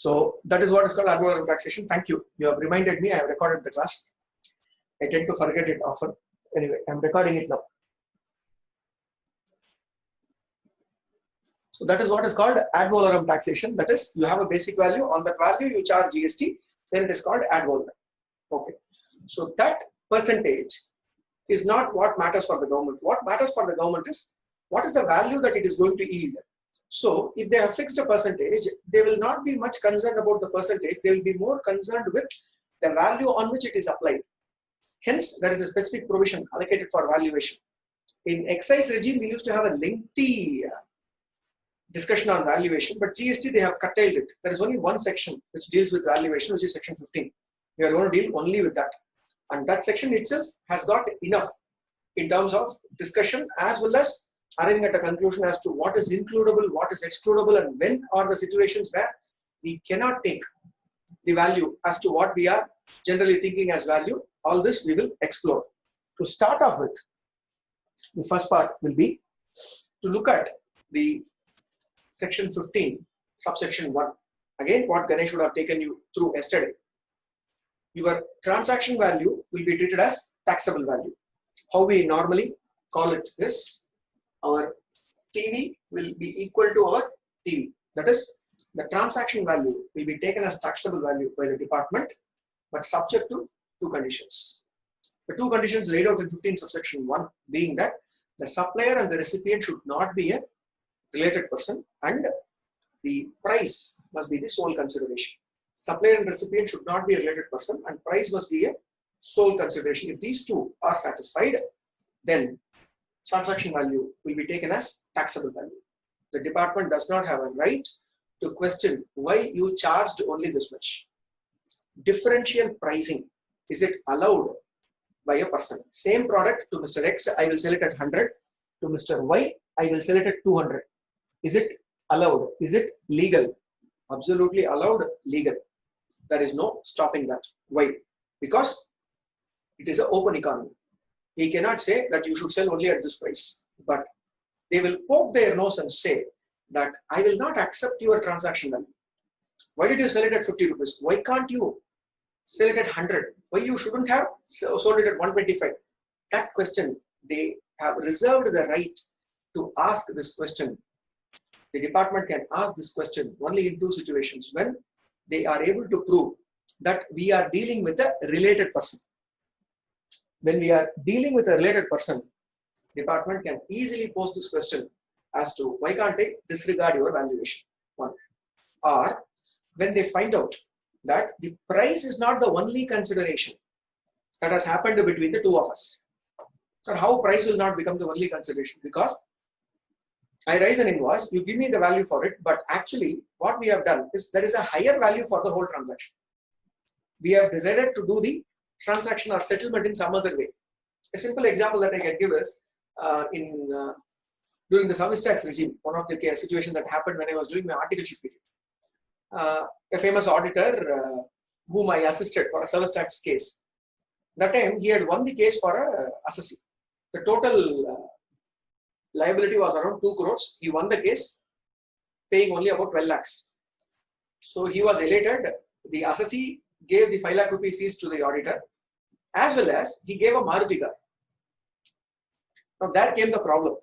So that is what is called ad valorem taxation. Thank you. You have reminded me. I have recorded the class. I tend to forget it often. Anyway, I'm recording it now. So that is what is called ad valorem taxation. That is, you have a basic value. On that value, you charge GST. Then it is called ad valorem. Okay. So that percentage is not what matters for the government. What matters for the government is what is the value that it is going to yield. So if they have fixed a percentage, they will not be much concerned about the percentage. They will be more concerned with the value on which it is applied. Hence, there is a specific provision allocated for valuation. In excise regime, we used to have a lengthy discussion on valuation, but GST, they have curtailed it. There is only one section which deals with valuation, which is section 15. We are going to deal only with that. And that section itself has got enough in terms of discussion as well as arriving at a conclusion as to what is includable, what is excludable, and when are the situations where we cannot take the value as to what we are generally thinking as value. All this we will explore. To start off with, the first part will be to look at the section 15, subsection 1. Again, what Ganesh would have taken you through yesterday. Your transaction value will be treated as taxable value. How we normally call it is, our TV will be equal to our TV. That is, the transaction value will be taken as taxable value by the department, but subject to two conditions. The two conditions laid out in 15 subsection 1 being that the supplier and the recipient should not be a related person, and the price must be the sole consideration. Supplier and recipient should not be a related person, and price must be a sole consideration. If these two are satisfied, then transaction value will be taken as taxable value. The department does not have a right to question why you charged only this much. Differential pricing, is it allowed by a person? Same product, to Mr. X, I will sell it at 100. To Mr. Y, I will sell it at 200. Is it allowed? Is it legal? Absolutely allowed, legal. There is no stopping that. Why? Because it is an open economy. He cannot say that you should sell only at this price. But they will poke their nose and say that I will not accept your transaction value. Why did you sell it at 50 rupees? Why can't you sell it at 100? Why you shouldn't have sold it at 125? That question, they have reserved the right to ask this question. The department can ask this question only in two situations: when they are able to prove that we are dealing with a related person. When we are dealing with a related person, department can easily pose this question as to why can't I disregard your valuation? One. Or when they find out that the price is not the only consideration that has happened between the two of us. So how price will not become the only consideration? Because I raise an invoice, you give me the value for it, but actually what we have done is there is a higher value for the whole transaction. We have decided to do the transaction or settlement in some other way. A simple example that I can give is during the service tax regime, one of the situations that happened when I was doing my articleship period. A famous auditor whom I assisted for a service tax case. That time he had won the case for a assessee. The total liability was around 2 crores. He won the case, paying only about 12 lakhs. So he was elated. The assessee gave the 5 lakh rupee fees to the auditor, as well as he gave a Maruti car. Now there came the problem.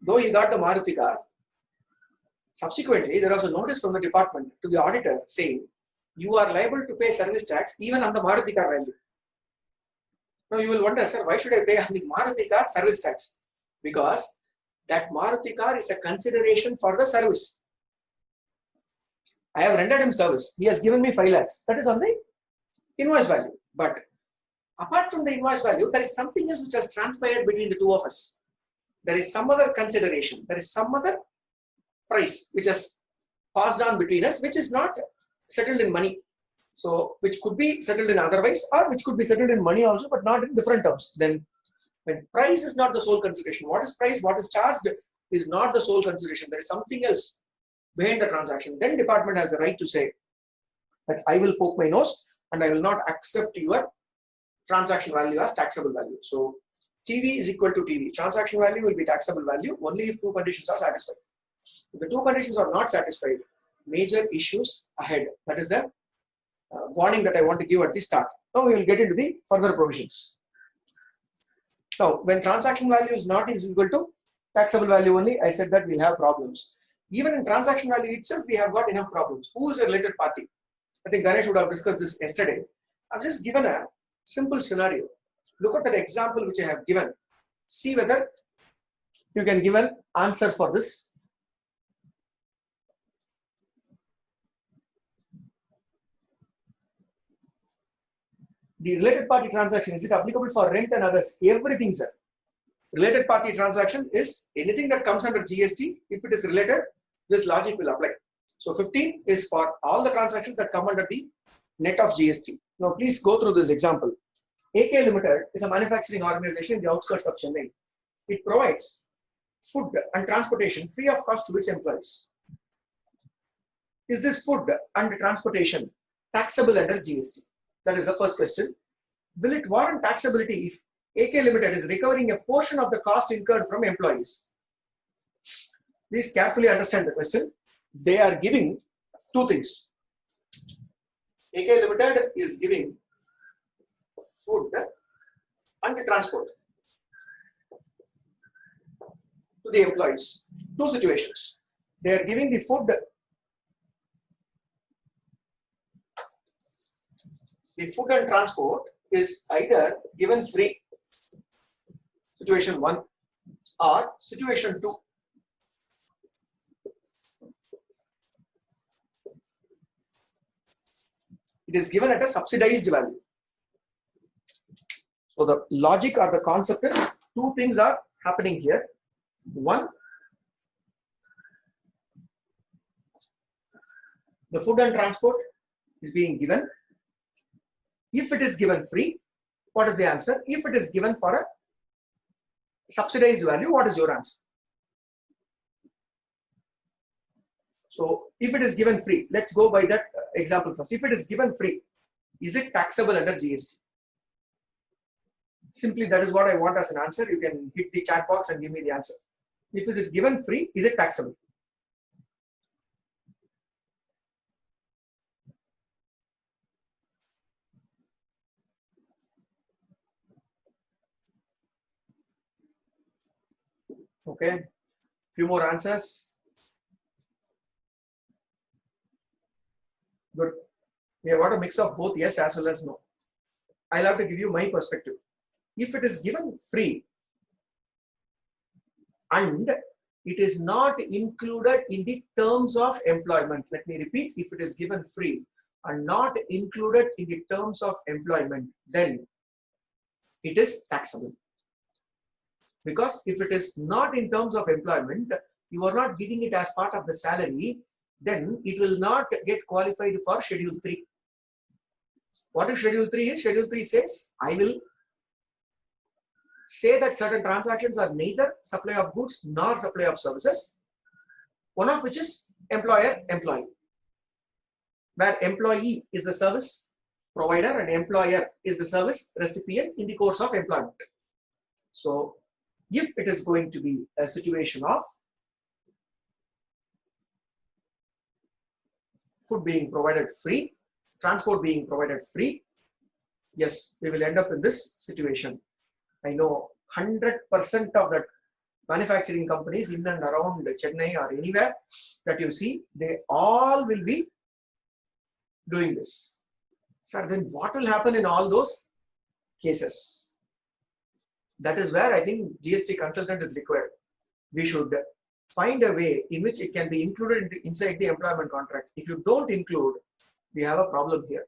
Though he got the Maruti car, subsequently there was a notice from the department to the auditor saying, you are liable to pay service tax even on the Maruti car value. Now you will wonder, sir, why should I pay on the Maruti car service tax? Because that Maruti car is a consideration for the service. I have rendered him service. He has given me 5 lakhs. That is on the invoice value. But apart from the invoice value, there is something else which has transpired between the two of us. There is some other consideration. There is some other price which has passed on between us, which is not settled in money. So, which could be settled in otherwise, or which could be settled in money also, but not in different terms. Then, when price is not the sole consideration, what is price, what is charged is not the sole consideration. There is something else behind the transaction. Then department has the right to say that I will poke my nose and I will not accept your transaction value as taxable value. So, TV is equal to TV. Transaction value will be taxable value only if two conditions are satisfied. If the two conditions are not satisfied, major issues ahead. That is the warning that I want to give at the start. Now we will get into the further provisions. Now, when transaction value is not is equal to taxable value only, I said that we'll have problems. Even in transaction value itself, we have got enough problems. Who is a related party? I think Ganesh would have discussed this yesterday. I've just given a simple scenario. Look at that example which I have given. See whether you can give an answer for this. The related party transaction, is it applicable for rent and others? Everything, sir. Related party transaction is anything that comes under GST. If it is related, this logic will apply. So 15 is for all the transactions that come under the net of GST. Now please go through this example. AK Limited is a manufacturing organization in the outskirts of Chennai. It provides food and transportation free of cost to its employees. Is this food and transportation taxable under GST? That is the first question. Will it warrant taxability if AK Limited is recovering a portion of the cost incurred from employees? Please carefully understand the question. They are giving two things. AK Limited is giving food and transport to the employees. Two situations. They are giving the food. The food and transport is either given free, situation 1, or situation 2. It is given at a subsidized value. So the logic or the concept is two things are happening here. One, the food and transport is being given. If it is given free, what is the answer? If it is given for a subsidized value, what is your answer? So if it is given free, let's go by that example first. If it is given free, is it taxable under GST? Simply that is what I want as an answer. You can hit the chat box and give me the answer. If it is given free, is it taxable? Okay, few more answers. Good. We have got a mix of both yes as well as no. I'll have to give you my perspective. If it is given free and it is not included in the terms of employment, let me repeat, if it is given free and not included in the terms of employment, then it is taxable. Because if it is not in terms of employment, you are not giving it as part of the salary, then it will not get qualified for Schedule 3. What is Schedule 3 is? Schedule 3 says, I will say that certain transactions are neither supply of goods nor supply of services, one of which is employer-employee, where employee is the service provider and employer is the service recipient in the course of employment. So, if it is going to be a situation of food being provided free, transport being provided free, yes, we will end up in this situation. I know 100% of that manufacturing companies in and around Chennai or anywhere that you see, they all will be doing this. Sir, then what will happen in all those cases? That is where I think GST consultant is required. We should find a way in which it can be included inside the employment contract. If you don't include, we have a problem here.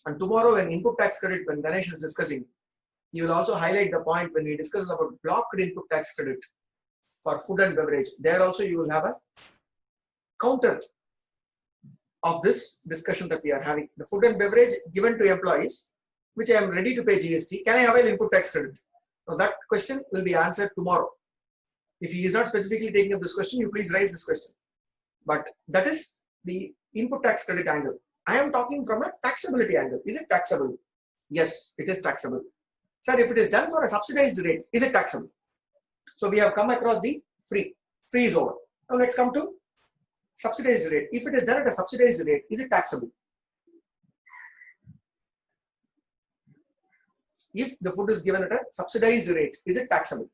And tomorrow when input tax credit, when Ganesh is discussing, he will also highlight the point when he discusses about blocked input tax credit for food and beverage. There also you will have a counter of this discussion that we are having. The food and beverage given to employees, which I am ready to pay GST, can I avail input tax credit? Now that question will be answered tomorrow. If he is not specifically taking up this question, you please raise this question. But that is the input tax credit angle. I am talking from a taxability angle. Is it taxable? Yes, it is taxable. Sir, if it is done for a subsidized rate, is it taxable? So we have come across the free. Free is over. Now let's come to subsidized rate. If it is done at a subsidized rate, is it taxable? If the food is given at a subsidized rate, is it taxable?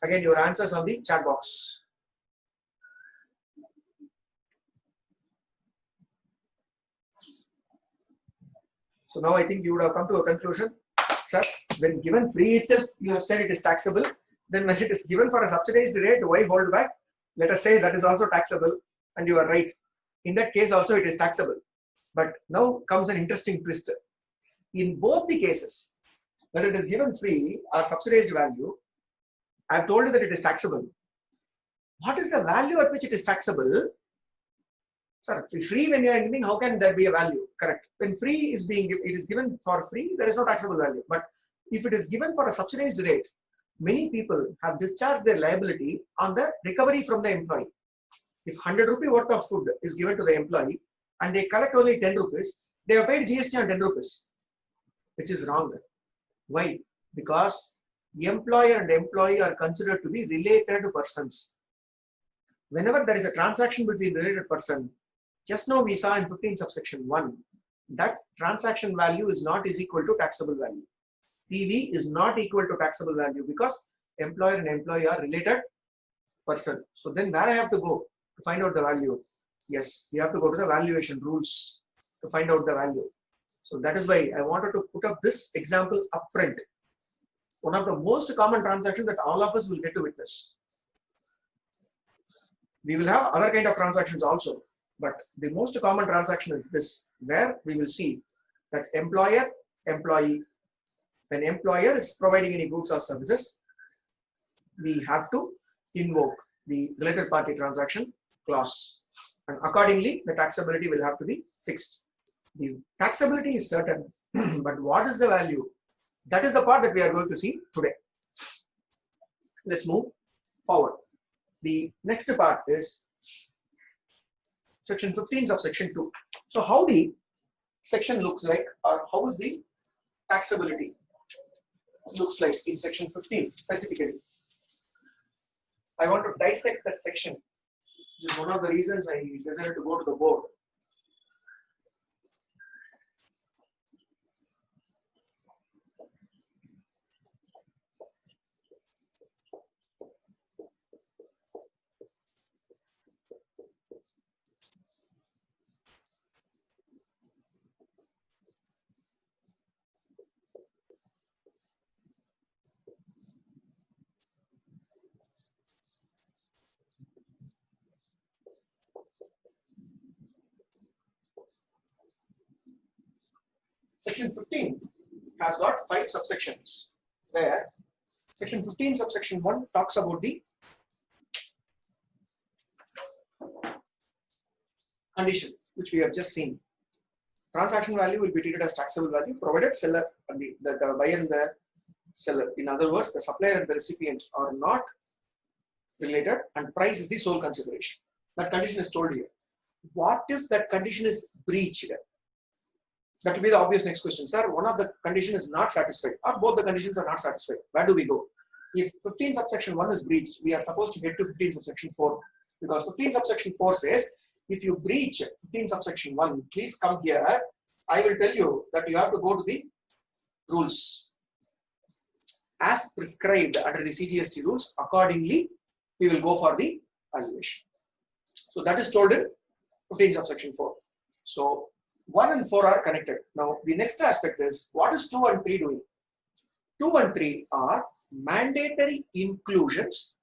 Again, your answers on the chat box. So now I think you would have come to a conclusion. Sir, when given free itself, you have said it is taxable. Then when it is given for a subsidized rate, why hold back? Let us say that is also taxable, and you are right. In that case also it is taxable. But now comes an interesting twist. In both the cases, whether it is given free or subsidized value, I have told you that it is taxable. What is the value at which it is taxable? Sir, free when you are giving, how can there be a value? Correct. When free is being, it is given for free, there is no taxable value. But if it is given for a subsidized rate, many people have discharged their liability on the recovery from the employee. If 100 rupee worth of food is given to the employee and they collect only 10 rupees, they have paid GST on 10 rupees, which is wrong. Why? Because employer and employee are considered to be related persons. Whenever there is a transaction between related person, just now we saw in 15 subsection 1, that transaction value is not is equal to taxable value. PV is not equal to taxable value because employer and employee are related person. So then where I have to go to find out the value? Yes, you have to go to the valuation rules to find out the value. So that is why I wanted to put up this example upfront. One of the most common transactions that all of us will get to witness. We will have other kind of transactions also, but the most common transaction is this, where we will see that employer, employee, when employer is providing any goods or services, we have to invoke the related party transaction clause, and accordingly the taxability will have to be fixed. The taxability is certain, but what is the value? That is the part that we are going to see today. Let's move forward. The next part is section 15 subsection 2. So how the section looks like, or how is the taxability looks like in section 15 specifically? I want to dissect that section, which is one of the reasons I decided to go to the board. Section 15 has got 5 subsections, where section 15 subsection 1 talks about the condition, which we have just seen. Transaction value will be treated as taxable value provided seller and the buyer and the seller, in other words the supplier and the recipient, are not related and price is the sole consideration. That condition is told here. What if that condition is breached? That will be the obvious next question. Sir, one of the condition is not satisfied or both the conditions are not satisfied. Where do we go? If 15 subsection 1 is breached, we are supposed to get to 15 subsection 4, because 15 subsection 4 says, if you breach 15 subsection 1, please come here. I will tell you that you have to go to the rules as prescribed under the CGST rules. Accordingly, we will go for the valuation. So that is told in 15 subsection 4. So 1 and 4 are connected. Now the next aspect is, what is 2 and 3 doing? 2 and 3 are mandatory inclusions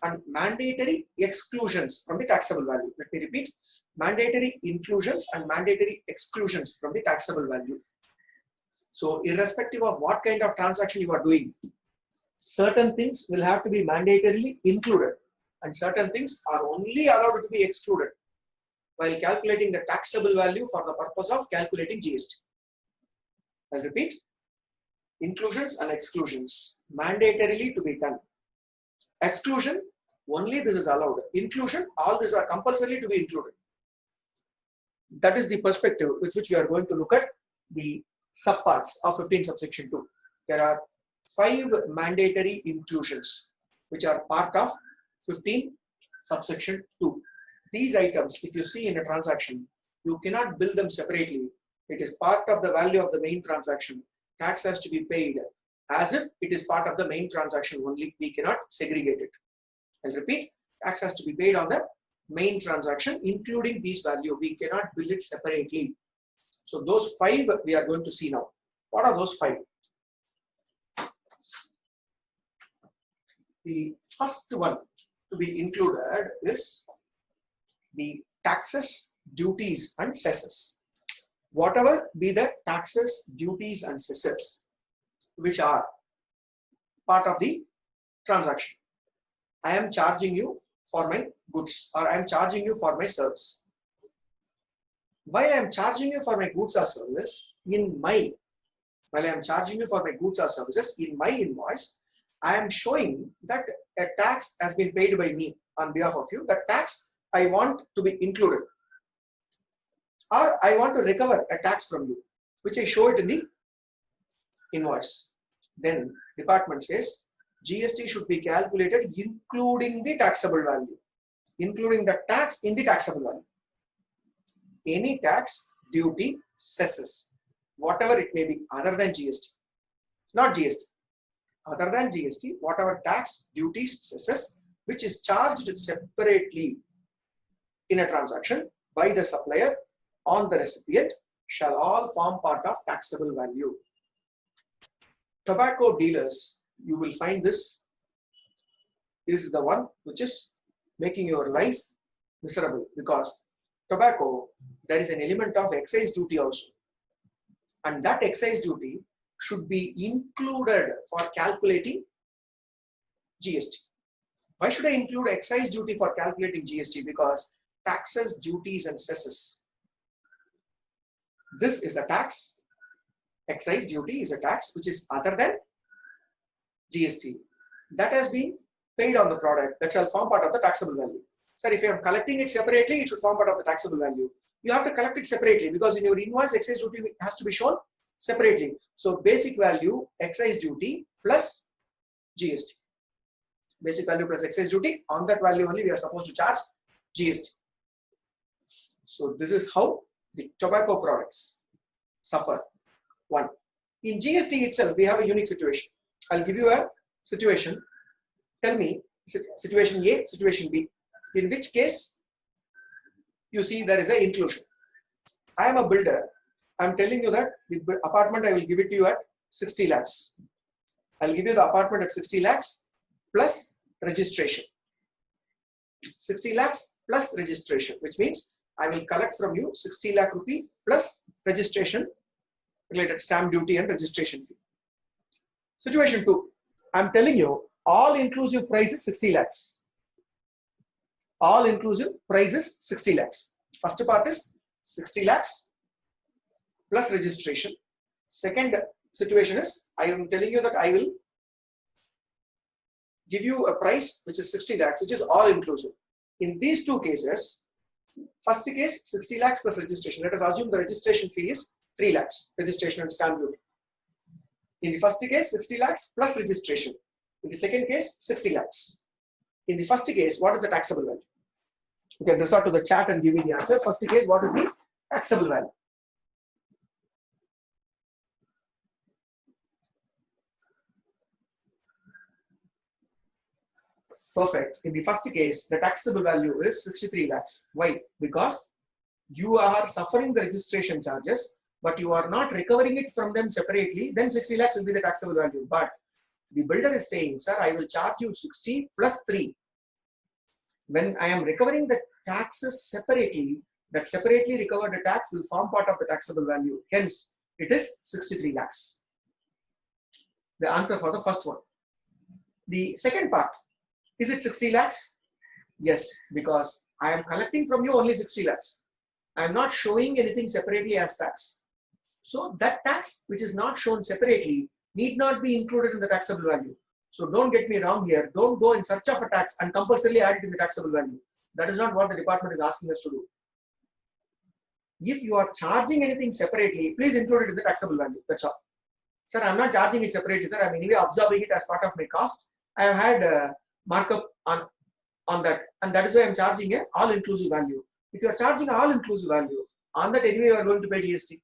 and mandatory exclusions from the taxable value. Let me repeat, mandatory inclusions and mandatory exclusions from the taxable value. So irrespective of what kind of transaction you are doing, certain things will have to be mandatorily included and certain things are only allowed to be excluded while calculating the taxable value for the purpose of calculating GST. I'll repeat, inclusions and exclusions mandatorily to be done. Exclusion, only this is allowed. Inclusion, all these are compulsory to be included. That is the perspective with which we are going to look at the subparts of 15 subsection 2. There are 5 mandatory inclusions which are part of 15 subsection 2. These items, if you see in a transaction, you cannot bill them separately. It is part of the value of the main transaction. Tax has to be paid as if it is part of the main transaction only. We cannot segregate it. I'll repeat, tax has to be paid on the main transaction, including these value. We cannot bill it separately. So those 5 we are going to see now. What are those 5? The first one to be included is the taxes, duties and cesses. Whatever be the taxes, duties and cesses which are part of the transaction. I am charging you for my goods, or I am charging you for my service. While I am charging you for my goods or service, while I am charging you for my goods or services, in my invoice, I am showing that a tax has been paid by me on behalf of you. That tax I want to be included, or I want to recover a tax from you, which I show it in the invoice. Then department says GST should be calculated including the taxable value, including the tax in the taxable value. Any tax, duty, cesses, whatever it may be other than GST, not GST, other than GST, whatever tax, duties, cesses which is charged separately in a transaction by the supplier on the recipient shall all form part of taxable value. Tobacco dealers, you will find this is the one which is making your life miserable, because tobacco, there is an element of excise duty also, and that excise duty should be included for calculating GST. Why should I include excise duty for calculating GST? Because taxes, duties and cesses, this is a tax. Excise duty is a tax which is other than GST, that has been paid on the product, that shall form part of the taxable value. Sir, if you are collecting it separately, it should form part of the taxable value. You have to collect it separately because in your invoice, excise duty has to be shown separately. So basic value, excise duty plus GST. Basic value plus excise duty, on that value only we are supposed to charge GST. So this is how the tobacco products suffer. One. In GST itself, we have a unique situation. I'll give you a situation. Tell me, situation A, situation B. In which case, you see there is an inclusion. I am a builder. I'm telling you that the apartment, I will give it to you at 60 lakhs. I'll give you the apartment at 60 lakhs plus registration. 60 lakhs plus registration, which means I will collect from you 60 lakh rupee plus registration related stamp duty and registration fee. Situation 2, I'm telling you all inclusive price is 60 lakhs. All inclusive price is 60 lakhs. First part is 60 lakhs plus registration. Second situation is I am telling you that I will give you a price which is 60 lakhs, which is all inclusive. In these two cases, first case 60 lakhs plus registration. Let us assume the registration fee is 3 lakhs, registration and stamp duty. In the first case, 60 lakhs plus registration. In the second case, 60 lakhs. In the first case, what is the taxable value? You can resort to the chat and give me the answer. First case, what is the taxable value? Perfect. In the first case, the taxable value is 63 lakhs. Why? Because you are suffering the registration charges, but you are not recovering it from them separately. Then 60 lakhs will be the taxable value. But the builder is saying, sir, I will charge you 60 plus 3. When I am recovering the taxes separately, that separately recovered tax will form part of the taxable value. Hence, it is 63 lakhs. The answer for the first one. The second part, is it 60 lakhs? Yes, because I am collecting from you only 60 lakhs. I am not showing anything separately as tax. So that tax which is not shown separately need not be included in the taxable value. So don't get me wrong here. Don't go in search of a tax and compulsorily add it in the taxable value. That is not what the department is asking us to do. If you are charging anything separately, please include it in the taxable value. That's all. Sir, I'm not charging it separately, sir. I'm anyway absorbing it as part of my cost. I have had markup on that, and that is why I'm charging a all-inclusive value. If you are charging all-inclusive value, on that anyway you are going to pay GST.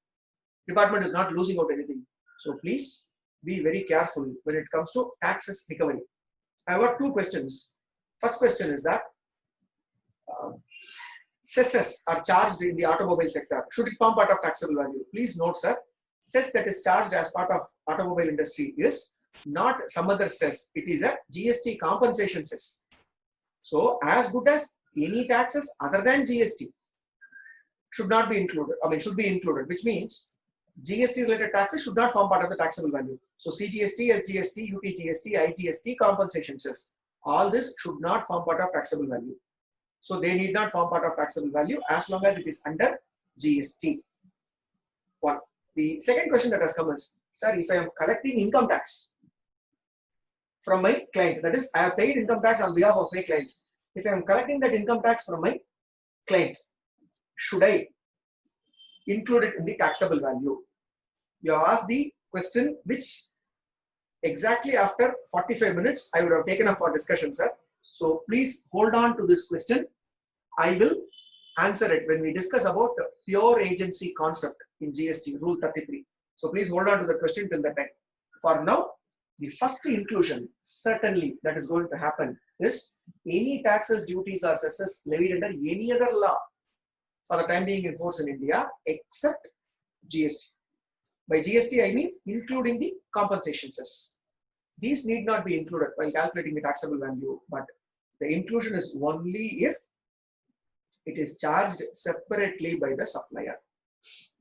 Department is not losing out anything. So please be very careful when it comes to taxes recovery. I've got two questions. First question is that cesses are charged in the automobile sector. Should it form part of taxable value? Please note, sir, cess that is charged as part of automobile industry is not some other cess. It is a GST compensation cess. So as good as any taxes other than GST should not be included. I mean, should be included, which means GST related taxes should not form part of the taxable value. So CGST, SGST, UTGST, IGST, compensation cess. All this should not form part of taxable value. So they need not form part of taxable value as long as it is under GST. One. The second question that has come is, sir, if I am collecting income tax from my client, that is, I have paid income tax on behalf of my client. If I am collecting that income tax from my client, should I include it in the taxable value? You have asked the question which exactly after 45 minutes I would have taken up for discussion, sir. So please hold on to this question. I will answer it when we discuss about the pure agency concept in GST, Rule 33. So please hold on to the question till that time. For now, the first inclusion certainly that is going to happen is any taxes, duties or cesses levied under any other law for the time being in force in India except GST. By GST I mean including the compensation cess. These need not be included while calculating the taxable value, but the inclusion is only if it is charged separately by the supplier.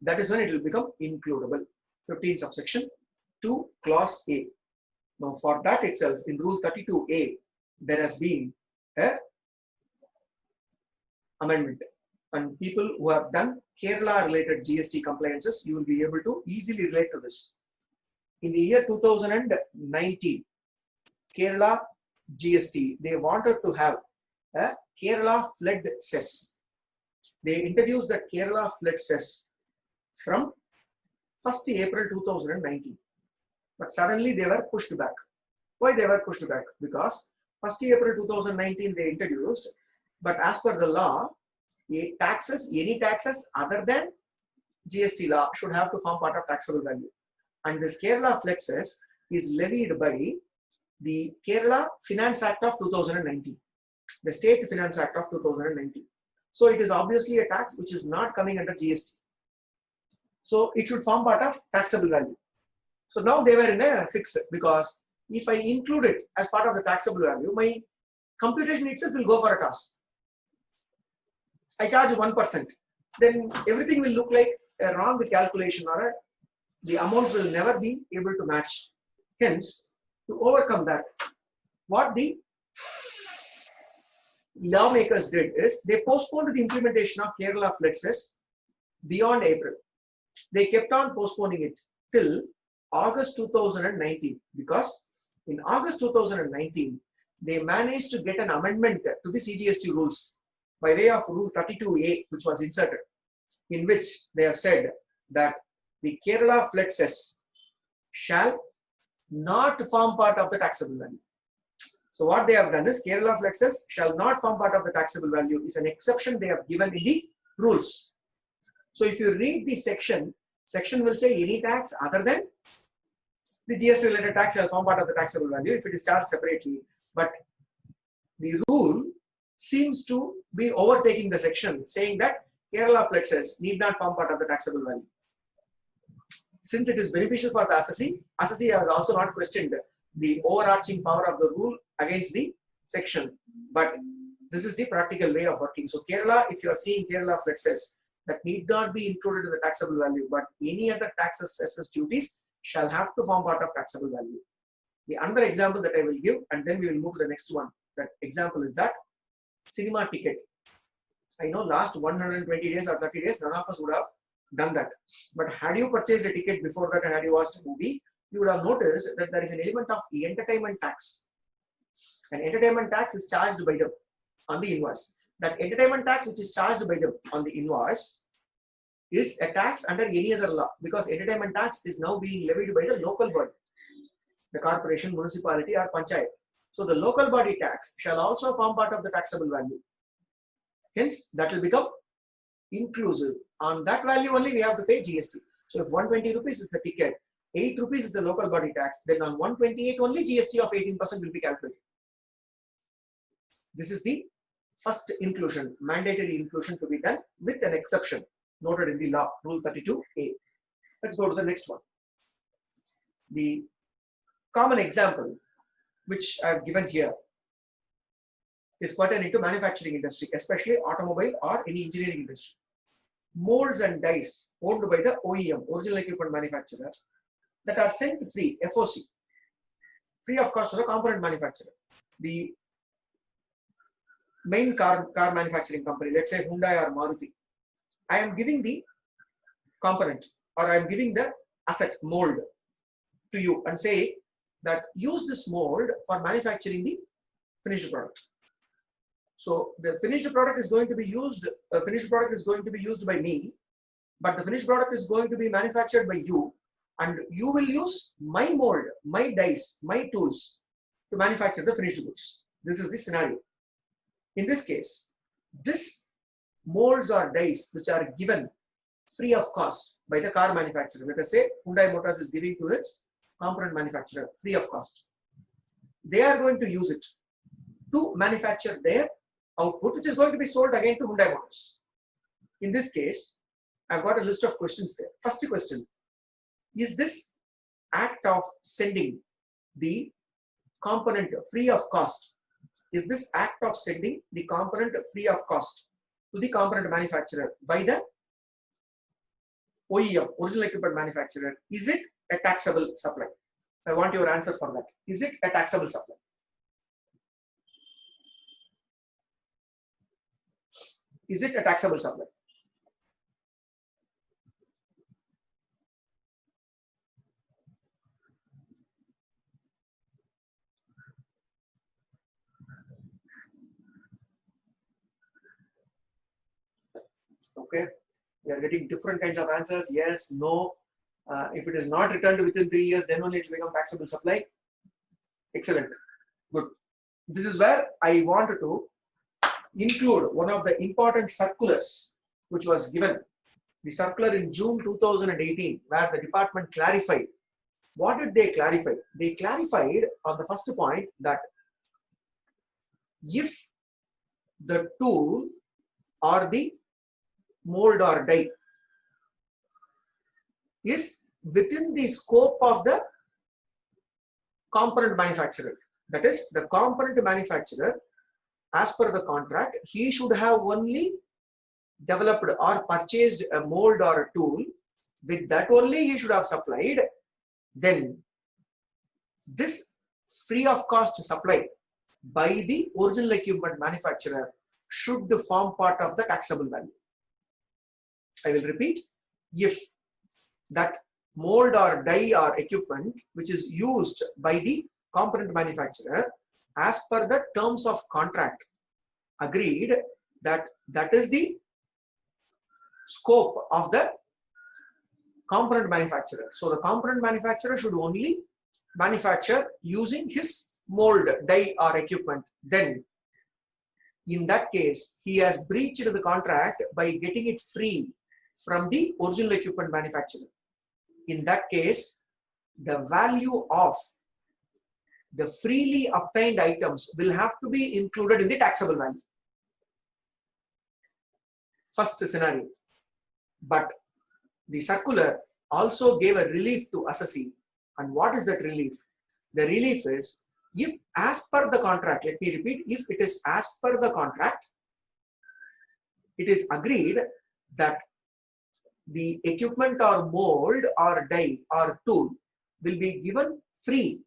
That is when it will become includable. 15 subsection 2 clause A. Now for that itself in Rule 32A there has been a amendment, and people who have done Kerala related GST compliances, you will be able to easily relate to this. In the year 2019, Kerala GST, they wanted to have a Kerala flood cess. They introduced the Kerala flood cess from 1st April 2019. But suddenly they were pushed back. Why they were pushed back? Because 1st April 2019 they introduced, but as per the law, any taxes other than GST law should have to form part of taxable value. And this Kerala flood cess is levied by the Kerala Finance Act of 2019, the State Finance Act of 2019. So it is obviously a tax which is not coming under GST. So it should form part of taxable value. So now they were in a fix because if I include it as part of the taxable value, my computation itself will go for a toss. I charge 1%, then everything will look like a wrong calculation or the amounts will never be able to match. Hence, to overcome that, what the lawmakers did is they postponed the implementation of Kerala flood cess beyond April. They kept on postponing it till August 2019 because in August 2019 they managed to get an amendment to the CGST rules by way of Rule 32A, which was inserted, in which they have said that the Kerala flood cess shall not form part of the taxable value. So what they have done is Kerala flood cess shall not form part of the taxable value is an exception they have given in the rules. So if you read the section will say any tax other than the GST related tax shall form part of the taxable value if it is charged separately. But the rule seems to be overtaking the section saying that Kerala flood cess need not form part of the taxable value. Since it is beneficial for the assessee has also not questioned the overarching power of the rule against the section. But this is the practical way of working. So Kerala, if you are seeing Kerala flood cess, that need not be included in the taxable value, but any other taxes, cesses, duties shall have to form part of taxable value. The another example that I will give, and then we will move to the next one. That example is that cinema ticket. I know last 120 days or 30 days, none of us would have done that. But had you purchased a ticket before that and had you watched a movie, you would have noticed that there is an element of entertainment tax. And entertainment tax is charged by them on the invoice. That entertainment tax which is charged by them on the invoice is a tax under any other law, because entertainment tax is now being levied by the local body, the corporation, municipality or panchayat. So the local body tax shall also form part of the taxable value. Hence, that will become inclusive. On that value only we have to pay GST. So if 120 rupees is the ticket, 8 rupees is the local body tax, then on 128 only GST of 18% will be calculated. This is the first inclusion, mandatory inclusion to be done with an exception noted in the law, Rule 32A. Let's go to the next one. The common example which I have given here is pertaining to manufacturing industry, especially automobile or any engineering industry. Molds and dies owned by the OEM, original equipment manufacturer, that are sent free, FOC, free of cost to the component manufacturer. The main car manufacturing company, let's say Hyundai or Maruti, I am giving the component or I am giving the asset mold to you and say that use this mold for manufacturing the finished product. So the finished product is going to be used, by me, but the finished product is going to be manufactured by you, and you will use my mold, my dies, my tools to manufacture the finished goods. This is the scenario. In this case, this molds or dies which are given free of cost by the car manufacturer, let us say Hyundai Motors is giving to its component manufacturer free of cost. They are going to use it to manufacture their output, which is going to be sold again to Hyundai Motors. In this case, I've got a list of questions there. First question, is this act of sending the component free of cost, is this act of sending the component free of cost to the component manufacturer by the OEM, original equipment manufacturer, is it a taxable supply? I want your answer for that. Is it a taxable supply? Is it a taxable supply? Okay, we are getting different kinds of answers. Yes, no. If it is not returned within 3 years, then only it will become taxable supply. Excellent. Good. This is where I wanted to include one of the important circulars which was given. The circular in June 2018, where the department clarified. What did they clarify? They clarified on the first point that if the tool or the mold or die is within the scope of the component manufacturer, that is, the component manufacturer, as per the contract, he should have only developed or purchased a mold or a tool. With that only he should have supplied. Then this free of cost supply by the original equipment manufacturer should form part of the taxable value. I will repeat, if that mold or die or equipment which is used by the component manufacturer, as per the terms of contract agreed, that is the scope of the component manufacturer. So the component manufacturer should only manufacture using his mold, die or equipment. Then in that case, he has breached the contract by getting it free from the original equipment manufacturer. In that case, the value of the freely obtained items will have to be included in the taxable value. First scenario. But the circular also gave a relief to assessee. And what is that relief? The relief is, if as per the contract, let me repeat, if it is as per the contract, it is agreed that the equipment or mold or die or tool will be given free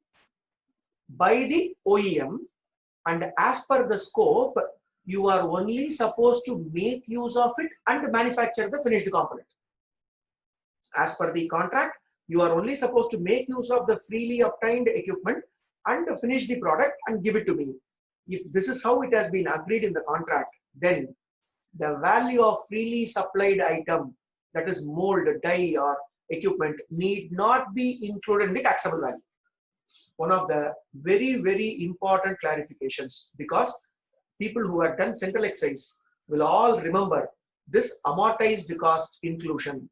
by the OEM, and as per the scope, you are only supposed to make use of it and manufacture the finished component. As per the contract, you are only supposed to make use of the freely obtained equipment and finish the product and give it to me. If this is how it has been agreed in the contract, then the value of freely supplied item, that is mold, die or equipment, need not be included in the taxable value. one of the very, very important clarifications, because people who have done central excise will all remember this amortized cost inclusion.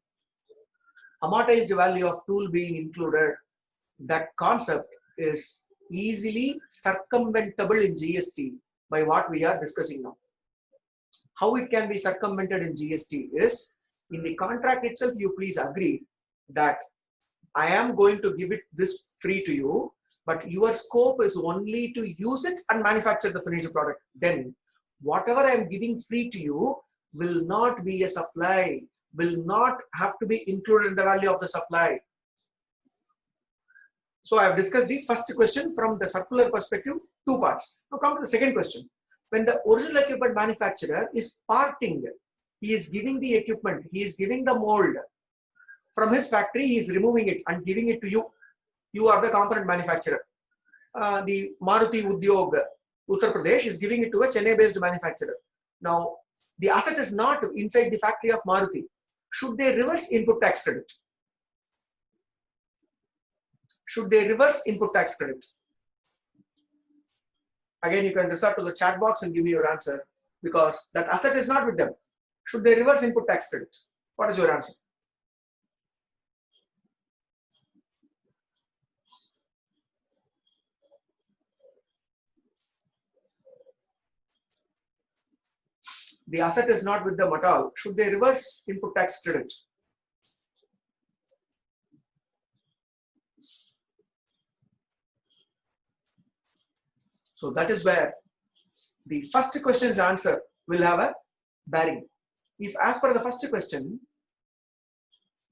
Amortized value of tool being included, that concept is easily circumventable in GST by what we are discussing now. How it can be circumvented in GST is, in the contract itself, you please agree that I am going to give it this free to you, but your scope is only to use it and manufacture the finished product. Then whatever I am giving free to you will not be a supply, will not have to be included in the value of the supply. So I have discussed the first question from the circular perspective, two parts. Now come to the second question. When the original equipment manufacturer is parting, he is giving the equipment, he is giving the mold from his factory, he is removing it and giving it to you. You are the component manufacturer. The Maruti Udyog Uttar Pradesh is giving it to a Chennai-based manufacturer. Now, the asset is not inside the factory of Maruti. Should they reverse input tax credit? Should they reverse input tax credit? Again, you can resort to the chat box and give me your answer, because that asset is not with them. Should they reverse input tax credit? What is your answer? The asset is not with them at all. Should they reverse input tax credit? So that is where the first question's answer will have a bearing. If, as per the first question,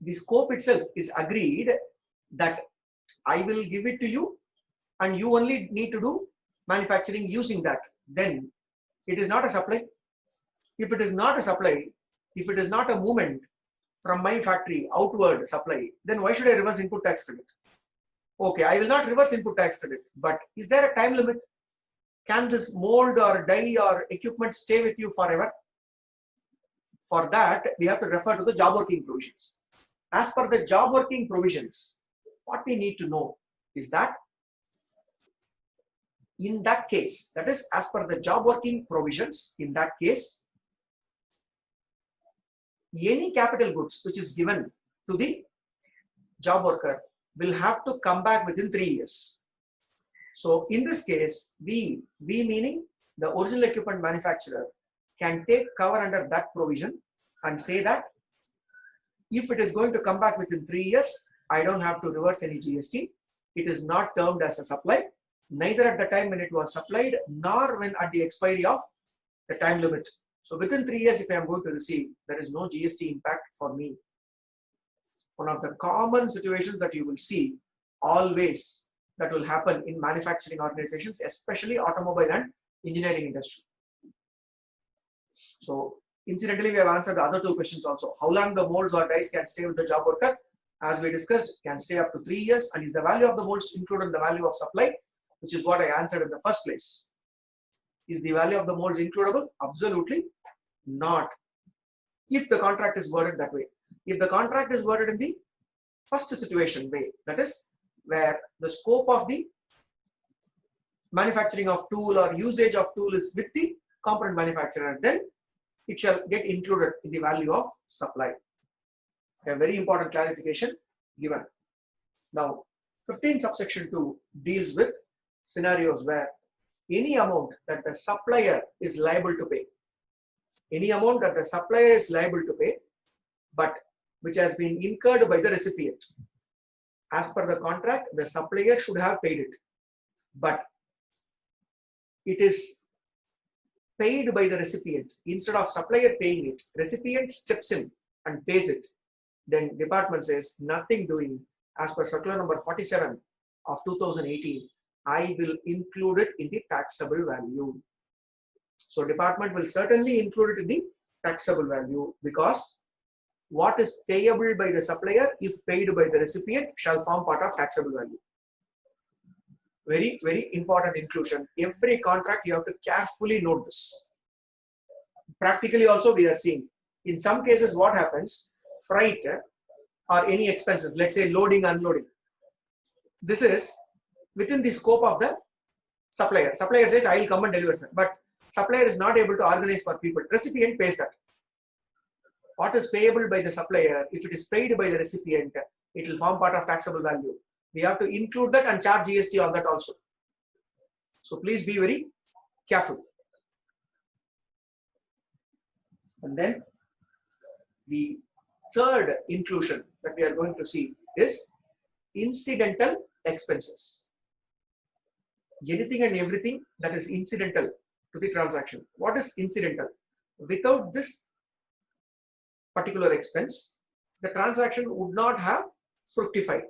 the scope itself is agreed that I will give it to you and you only need to do manufacturing using that, then it is not a supply. If it is not a supply, if it is not a movement from my factory outward supply, then why should I reverse input tax credit? Okay, I will not reverse input tax credit, but is there a time limit? Can this mold or die or equipment stay with you forever? For that, we have to refer to the job working provisions. As per the job working provisions, what we need to know is that in that case, that is as per the job working provisions, in that case, any capital goods which is given to the job worker will have to come back within 3 years. So in this case, we meaning the original equipment manufacturer can take cover under that provision and say that if it is going to come back within 3 years, I don't have to reverse any GST. It is not termed as a supply, neither at the time when it was supplied, nor when at the expiry of the time limit. So within 3 years, if I am going to receive, there is no GST impact for me. One of the common situations that you will see always that will happen in manufacturing organizations, especially automobile and engineering industry. So incidentally, we have answered the other two questions also. How long the molds or dies can stay with the job worker? As we discussed, can stay up to 3 years. And is the value of the molds included in the value of supply, which is what I answered in the first place. Is the value of the molds includable? Absolutely not. If the contract is worded that way. If the contract is worded in the first situation way, that is where the scope of the manufacturing of tool or usage of tool is with the component manufacturer, then it shall get included in the value of supply. A very important clarification given. Now, 15 subsection 2 deals with scenarios where any amount that the supplier is liable to pay, any amount that the supplier is liable to pay, but which has been incurred by the recipient. As per the contract, the supplier should have paid it, but it is paid by the recipient. Instead of supplier paying it, recipient steps in and pays it. Then department says nothing doing. As per circular number 47 of 2018, I will include it in the taxable value. So department will certainly include it in the taxable value, because what is payable by the supplier, if paid by the recipient, shall form part of taxable value. Very, very important inclusion. Every contract you have to carefully note this. Practically also we are seeing, in some cases what happens, freight or any expenses, let's say loading, unloading. This is within the scope of the supplier. Supplier says, I will come and deliver, sir. But supplier is not able to organize for people. Recipient pays that. What is payable by the supplier, if it is paid by the recipient, it will form part of taxable value. We have to include that and charge GST on that also. So please be very careful. And then the third inclusion that we are going to see is incidental expenses. Anything and everything that is incidental to the transaction. What is incidental? Without this particular expense, the transaction would not have fructified.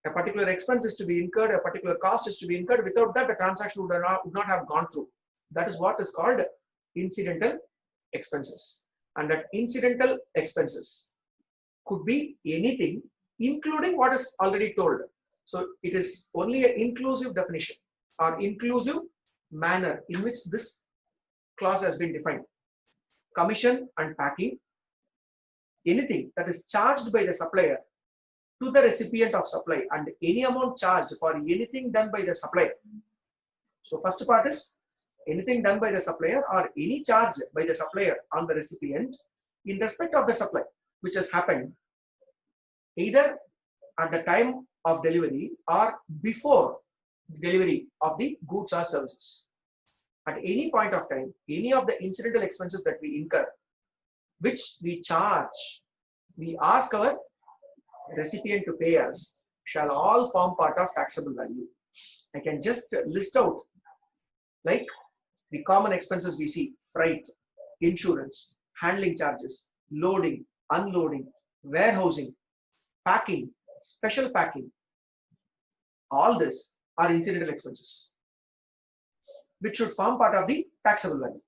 A particular expense is to be incurred, a particular cost is to be incurred. Without that, the transaction would not have gone through. That is what is called incidental expenses. And that incidental expenses could be anything, including what is already told. So it is only an inclusive definition or inclusive manner in which this clause has been defined. Commission and packing, anything that is charged by the supplier to the recipient of supply, and any amount charged for anything done by the supplier. So first part is anything done by the supplier or any charge by the supplier on the recipient in respect of the supply, which has happened either at the time of delivery or before delivery of the goods or services. At any point of time, any of the incidental expenses that we incur, which we charge, we ask our recipient to pay us, shall all form part of taxable value. I can just list out like the common expenses we see: freight, insurance, handling charges, loading, unloading, warehousing, packing, special packing. All this are incidental expenses, which should form part of the taxable value.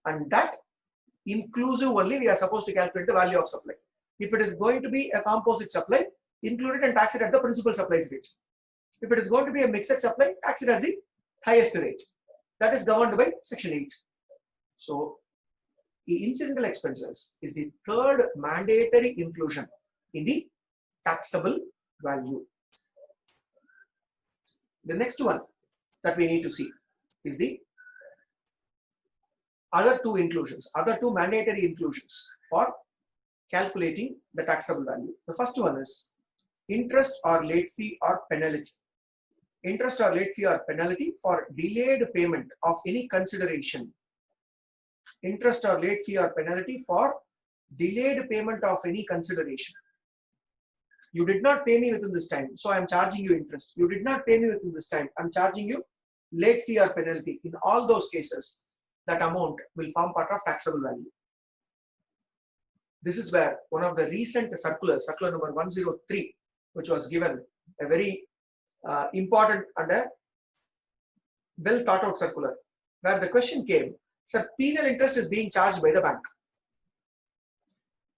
And that inclusive only we are supposed to calculate the value of supply. If it is going to be a composite supply, include it and tax it at the principal supplies rate. If it is going to be a mixed supply, tax it as the highest rate. That is governed by Section 8. So, the incidental expenses is the third mandatory inclusion in the taxable value. The next one that we need to see is the other two inclusions, other two mandatory inclusions for calculating the taxable value. The first one is interest or late fee or penalty. Interest or late fee or penalty for delayed payment of any consideration. Interest or late fee or penalty for delayed payment of any consideration. You did not pay me within this time, so I am charging you interest. You did not pay me within this time, I am charging you late fee or penalty. In all those cases, that amount will form part of taxable value. This is where one of the recent circular number 103, which was given, a very important and a well thought out circular, where the question came, sir, penal interest is being charged by the bank.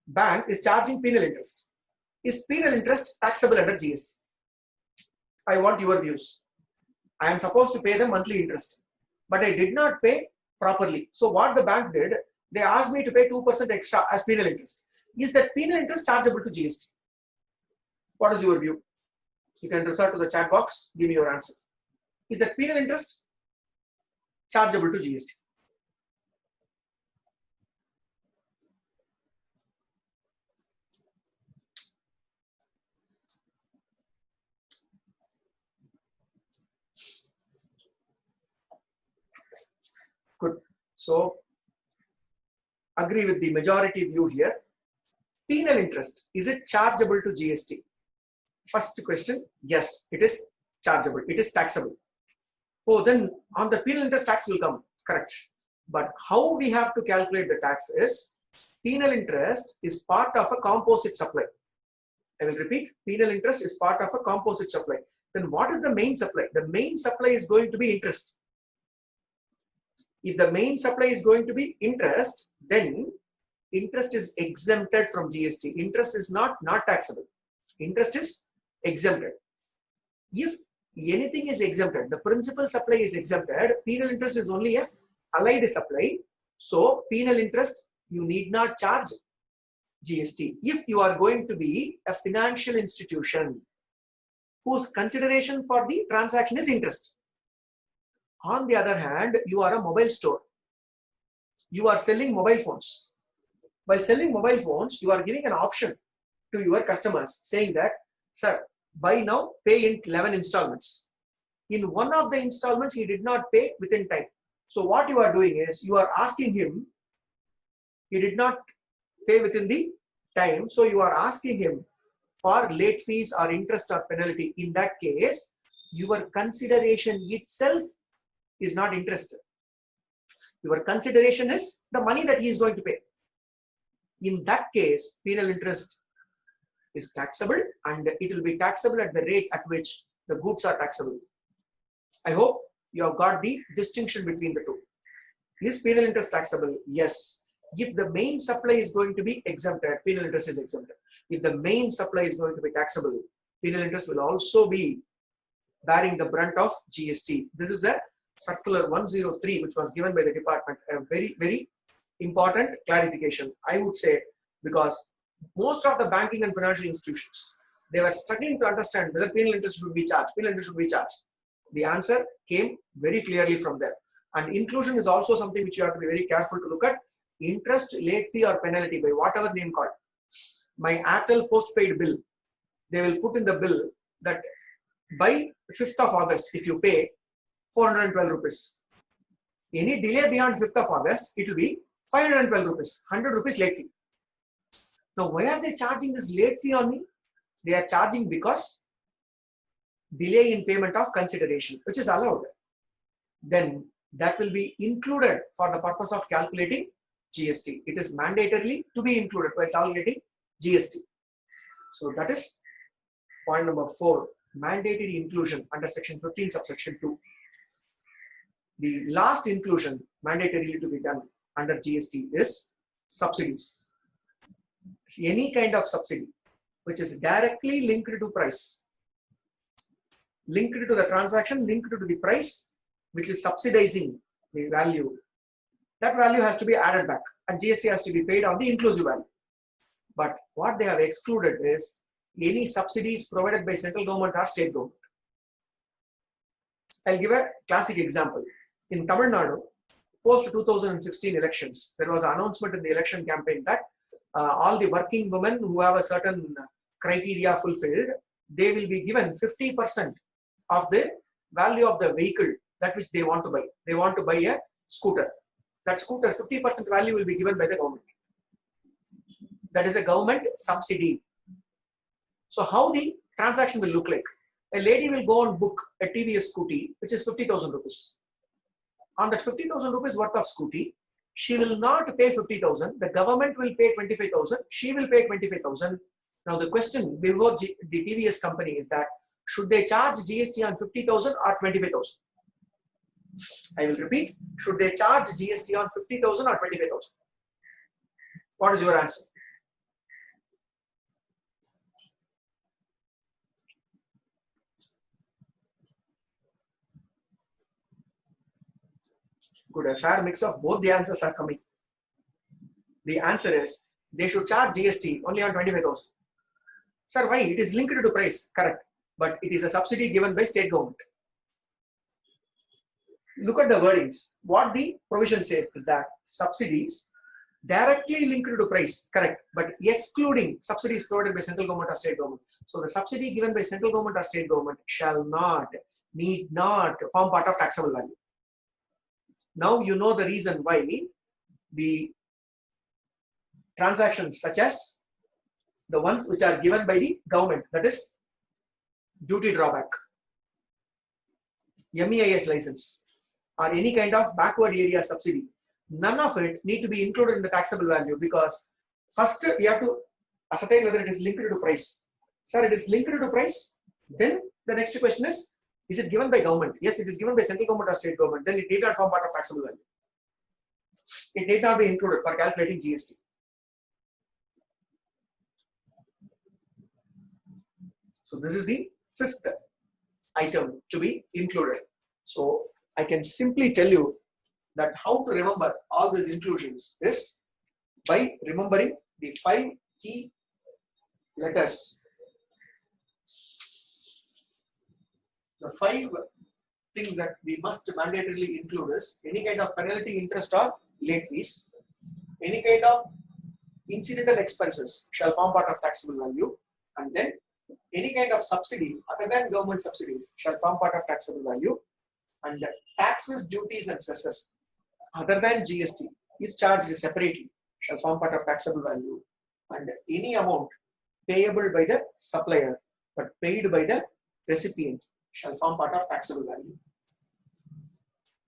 Bank is charging penal interest. Is penal interest taxable under GST? I want your views. I am supposed to pay the monthly interest, but I did not pay properly. So what the bank did, they asked me to pay 2% extra as penal interest. Is that penal interest chargeable to GST? What is your view? You can resort to the chat box, give me your answer. Is that penal interest chargeable to GST? Good. So, agree with the majority view here. Penal interest, is it chargeable to GST? First question, yes, it is chargeable. It is taxable. Oh, then on the penal interest tax will come. Correct. But how we have to calculate the tax is, penal interest is part of a composite supply. I will repeat, penal interest is part of a composite supply. Then what is the main supply? The main supply is going to be interest. If the main supply is going to be interest, then interest is exempted from GST. Interest is not taxable. Interest is exempted. If anything is exempted, the principal supply is exempted, penal interest is only a allied supply. So penal interest, you need not charge GST. If you are going to be a financial institution whose consideration for the transaction is interest. On the other hand, you are a mobile store. You are selling mobile phones. While selling mobile phones, you are giving an option to your customers saying that, sir, buy now, pay in 11 installments. In one of the installments, he did not pay within time. So what you are doing is, you are asking him, he did not pay within the time. So you are asking him for late fees or interest or penalty. In that case, your consideration itself is not interest. Your consideration is the money that he is going to pay. In that case, penal interest is taxable, and it will be taxable at the rate at which the goods are taxable. I hope you have got the distinction between the two. Is penal interest taxable? Yes. If the main supply is going to be exempted, penal interest is exempted. If the main supply is going to be taxable, penal interest will also be bearing the brunt of GST. This is a circular 103 which was given by the department. A very, very important clarification, I would say, because most of the banking and financial institutions, they were struggling to understand whether penal interest should be charged. Penal interest should be charged. The answer came very clearly from there. And inclusion is also something which you have to be very careful to look at. Interest, late fee or penalty, by whatever name called. My Airtel postpaid bill, they will put in the bill that by 5th of August, if you pay 412 rupees. Any delay beyond 5th of August, it will be 512 rupees, 100 rupees late fee. Now, why are they charging this late fee on me? They are charging because delay in payment of consideration, which is allowed. Then that will be included for the purpose of calculating GST. It is mandatorily to be included by calculating GST. So that is point number 4, mandatory inclusion under section 15 subsection 2. The last inclusion mandatorily to be done under GST is subsidies. Any kind of subsidy which is directly linked to price, linked to the transaction, linked to the price, which is subsidizing the value, that value has to be added back and GST has to be paid on the inclusive value. But what they have excluded is any subsidies provided by central government or state government. I'll give a classic example. In Tamil Nadu, post 2016 elections, there was an announcement in the election campaign that all the working women who have a certain criteria fulfilled, they will be given 50% of the value of the vehicle that which they want to buy. They want to buy a scooter. That scooter, 50% value will be given by the government. That is a government subsidy. So how the transaction will look like? A lady will go and book a TVS scooty, which is 50,000 rupees. On that 50,000 rupees worth of scooty, she will not pay 50,000. The government will pay 25,000. She will pay 25,000. Now the question before the TVS company is that, should they charge GST on 50,000 or 25,000? I will repeat, should they charge GST on 50,000 or 25,000? What is your answer? Good, a fair mix of both the answers are coming. The answer is, they should charge GST only on 25,000. Sir, why? It is linked to price, correct. But it is a subsidy given by state government. Look at the wordings. What the provision says is that subsidies directly linked to price, correct, but excluding subsidies provided by central government or state government. So the subsidy given by central government or state government shall not, need not form part of taxable value. Now you know the reason why the transactions such as the ones which are given by the government, that is duty drawback, MEIS license, or any kind of backward area subsidy, none of it need to be included in the taxable value, because first you have to ascertain whether it is linked to price. Sir, it is linked to price. Then the next question is it given by government? Yes, it is given by central government or state government. Then it need not form part of taxable value. It need not be included for calculating GST. So this is the 5th item to be included. So I can simply tell you that how to remember all these inclusions is by remembering the 5 key letters The 5 things that we must mandatorily include is any kind of penalty, interest or late fees, any kind of incidental expenses shall form part of taxable value, and then any kind of subsidy other than government subsidies shall form part of taxable value, and taxes, duties and cesses other than GST if charged separately shall form part of taxable value, and any amount payable by the supplier but paid by the recipient shall form part of taxable value.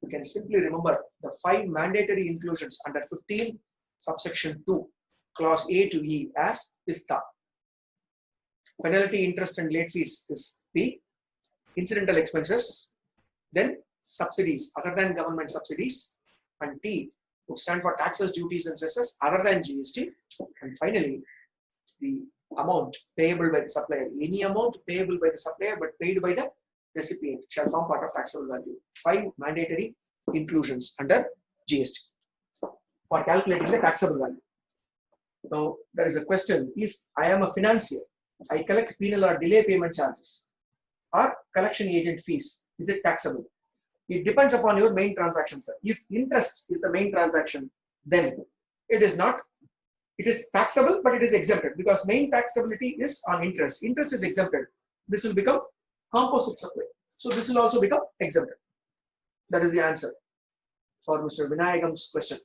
You can simply remember the 5 mandatory inclusions under 15 subsection 2 clause A to E as PISTA. Penalty, interest and late fees is P. Incidental expenses, then subsidies other than government subsidies, and T would stand for taxes, duties and cesses other than GST, and finally the amount payable by the supplier. Any amount payable by the supplier but paid by the recipient shall form part of taxable value. 5 mandatory inclusions under GST for calculating the taxable value. Now there is a question: if I am a financier, I collect penal or delay payment charges or collection agent fees, is it taxable? It depends upon your main transaction, sir. If interest is the main transaction, then it is not. It is taxable, but it is exempted because main taxability is on interest. Interest is exempted. This will become composite supply. So this will also become exempted. That is the answer for Mr. Vinayagam's question.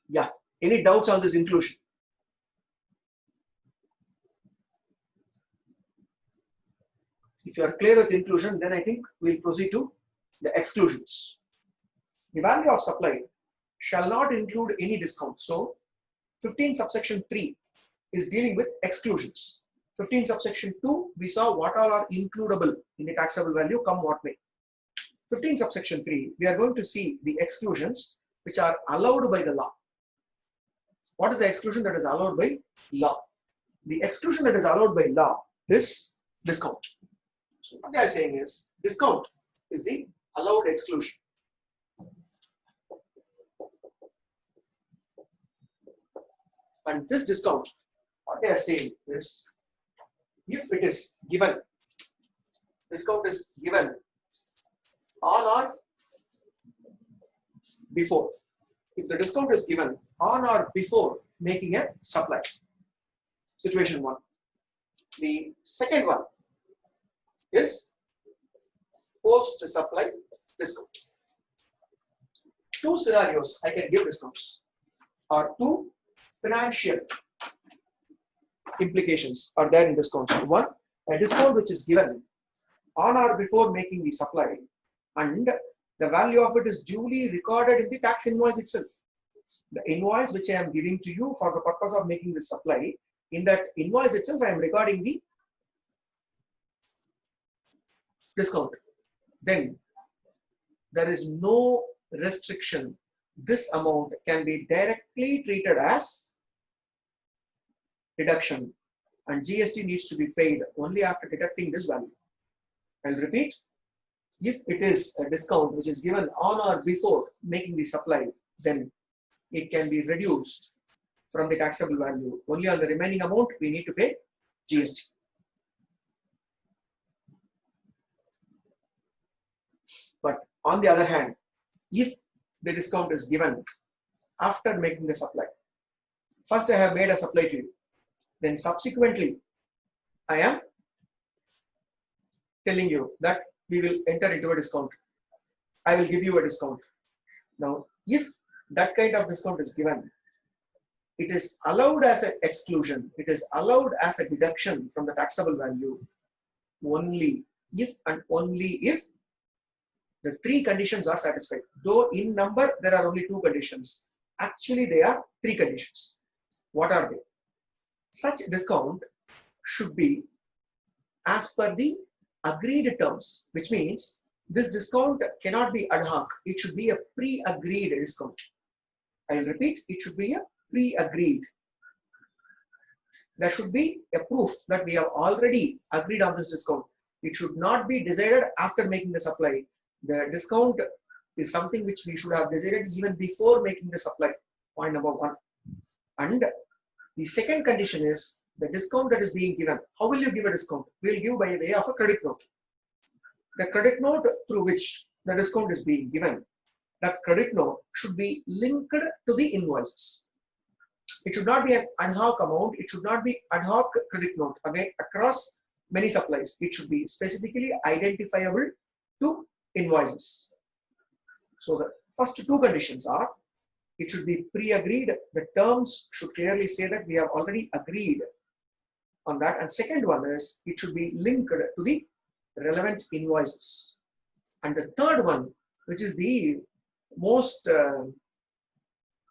Yeah. Any doubts on this inclusion? If you are clear with inclusion, then I think we'll proceed to the exclusions. The value of supply shall not include any discount. So 15 subsection 3 is dealing with exclusions. 15 subsection 2, we saw what all are includable in the taxable value come what may. 15 subsection 3, we are going to see the exclusions which are allowed by the law. What is the exclusion that is allowed by law? The exclusion that is allowed by law is discount. So what they are saying is discount is the allowed exclusion. And this discount, what they are saying is, if it is given, discount is given on or before. If the discount is given on or before making a supply. Situation 1. The second one is post supply discount. 2 scenarios I can give discounts, or 2 financial implications are there in discounts. 1, a discount which is given on or before making the supply, and the value of it is duly recorded in the tax invoice itself. The invoice which I am giving to you for the purpose of making this supply, in that invoice itself I am recording the discount. Then there is no restriction. This amount can be directly treated as deduction, and GST needs to be paid only after deducting this value. I'll repeat. If it is a discount which is given on or before making the supply, then it can be reduced from the taxable value. Only on the remaining amount we need to pay GST. But on the other hand, if the discount is given after making the supply, first I have made a supply to you, then subsequently I am telling you that we will enter into a discount. I will give you a discount. Now, if that kind of discount is given, it is allowed as an exclusion. It is allowed as a deduction from the taxable value only if and only if the 3 conditions are satisfied. Though in number there are only 2 conditions. Actually, there are 3 conditions. What are they? Such discount should be as per the agreed terms, which means this discount cannot be ad hoc. It should be a pre-agreed discount. I will repeat, it should be a pre-agreed. There should be a proof that we have already agreed on this discount. It should not be decided after making the supply. The discount is something which we should have decided even before making the supply. Point number 1. And the second condition is the discount that is being given, how will you give a discount? We will give by way of a credit note. The credit note through which the discount is being given, that credit note should be linked to the invoices. It should not be an ad hoc amount. It should not be ad hoc credit note again across many supplies. It should be specifically identifiable to invoices. So the first two conditions are, it should be pre-agreed. The terms should clearly say that we have already agreed on that. And second one is, it should be linked to the relevant invoices. And the third one, which is the most,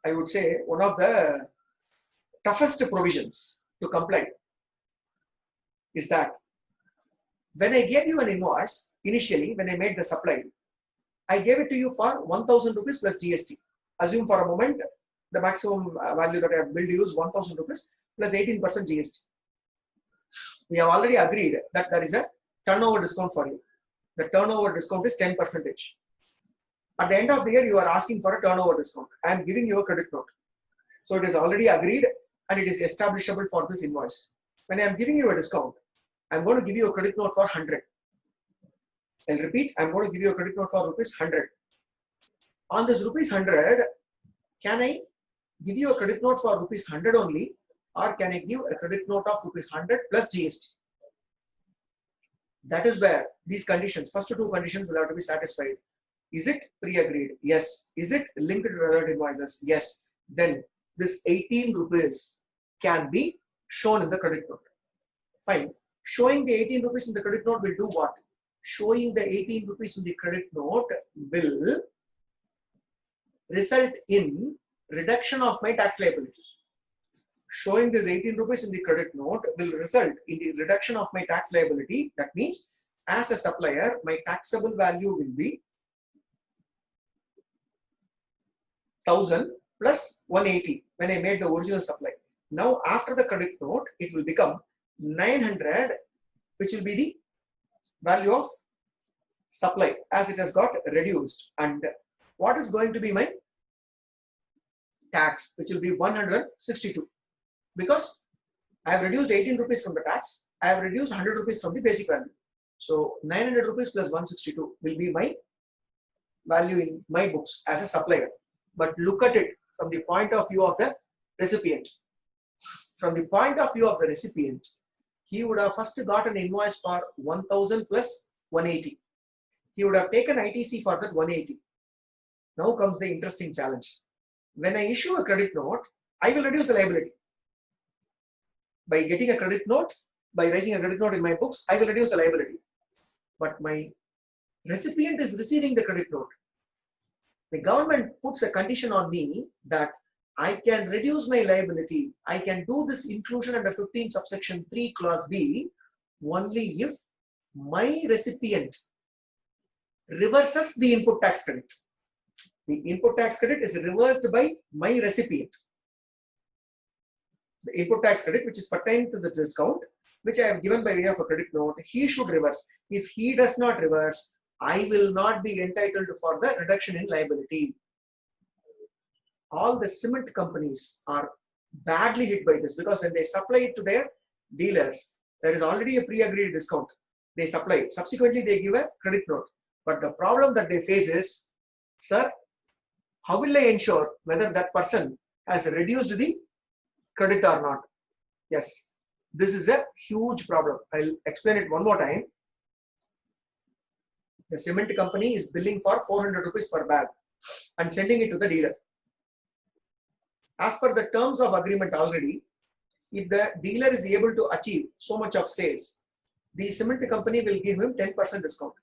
I would say, one of the toughest provisions to comply, is that when I gave you an invoice, initially when I made the supply, I gave it to you for 1,000 rupees plus GST. Assume for a moment the maximum value that I have billed you is 1,000 rupees plus 18% GST. We have already agreed that there is a turnover discount for you. The turnover discount is 10%. At the end of the year, you are asking for a turnover discount. I am giving you a credit note. So it is already agreed and it is establishable for this invoice. When I am giving you a discount, I am going to give you a credit note for 100. I'll repeat, I am going to give you a credit note for rupees 100. On this rupees 100, can I give you a credit note for rupees 100 only, or can I give a credit note of rupees 100 plus GST? That is where these conditions, first two conditions will have to be satisfied. Is it pre-agreed? Yes. Is it linked to relevant invoices? Yes. Then this 18 rupees can be shown in the credit note. Fine. Showing the 18 rupees in the credit note will do what? Showing the 18 rupees in the credit note will result in reduction of my tax liability. Showing this 18 rupees in the credit note will result in the reduction of my tax liability. That means, as a supplier, my taxable value will be 1,000 plus 180 when I made the original supply. Now, after the credit note, it will become 900, which will be the value of supply as it has got reduced. And what is going to be my tax, which will be 162, because I have reduced 18 rupees from the tax, I have reduced 100 rupees from the basic value. So 900 rupees plus 162 will be my value in my books as a supplier. But look at it from the point of view of the recipient. From the point of view of the recipient, he would have first got an invoice for 1,000 plus 180. He would have taken ITC for that 180. Now comes the interesting challenge. When I issue a credit note, I will reduce the liability. By getting a credit note, by raising a credit note in my books, I will reduce the liability. But my recipient is receiving the credit note. The government puts a condition on me that I can reduce my liability. I can do this inclusion under 15 subsection 3 clause B only if my recipient reverses the input tax credit. The input tax credit is reversed by my recipient. The input tax credit, which is pertaining to the discount, which I have given by way of a credit note, he should reverse. If he does not reverse, I will not be entitled for the reduction in liability. All the cement companies are badly hit by this, because when they supply it to their dealers, there is already a pre-agreed discount. They supply. Subsequently, they give a credit note. But the problem that they face is, sir, how will I ensure whether that person has reduced the credit or not? Yes, this is a huge problem. I'll explain it one more time. The cement company is billing for 400 rupees per bag and sending it to the dealer. As per the terms of agreement already, if the dealer is able to achieve so much of sales, the cement company will give him 10% discount.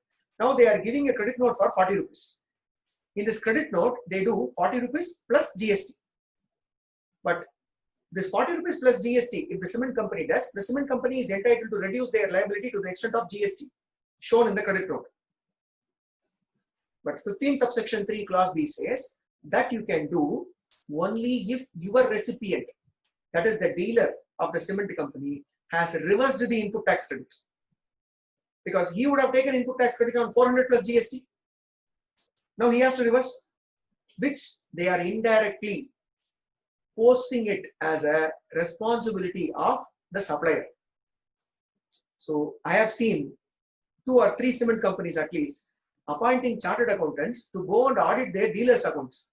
Now they are giving a credit note for 40 rupees. In this credit note, they do 40 rupees plus GST. But this 40 rupees plus GST, if the cement company does, the cement company is entitled to reduce their liability to the extent of GST shown in the credit note. But 15 subsection 3 clause B says that you can do only if your recipient, that is the dealer of the cement company, has reversed the input tax credit. Because he would have taken input tax credit on 400 plus GST. Now he has to reverse, which they are indirectly posting it as a responsibility of the supplier. So I have seen 2 or 3 cement companies at least appointing chartered accountants to go and audit their dealers' accounts.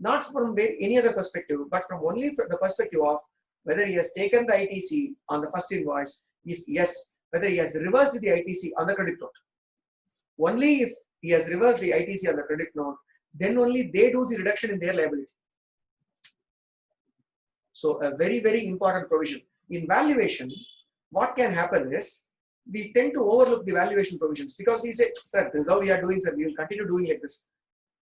Not from any other perspective, but from only from the perspective of whether he has taken the ITC on the first invoice. If yes, whether he has reversed the ITC on the credit note. Only if he has reversed the ITC on the credit note, then only they do the reduction in their liability. So a very, very important provision. In valuation, what can happen is we tend to overlook the valuation provisions because we say, sir, this is how we are doing, sir, we will continue doing like this.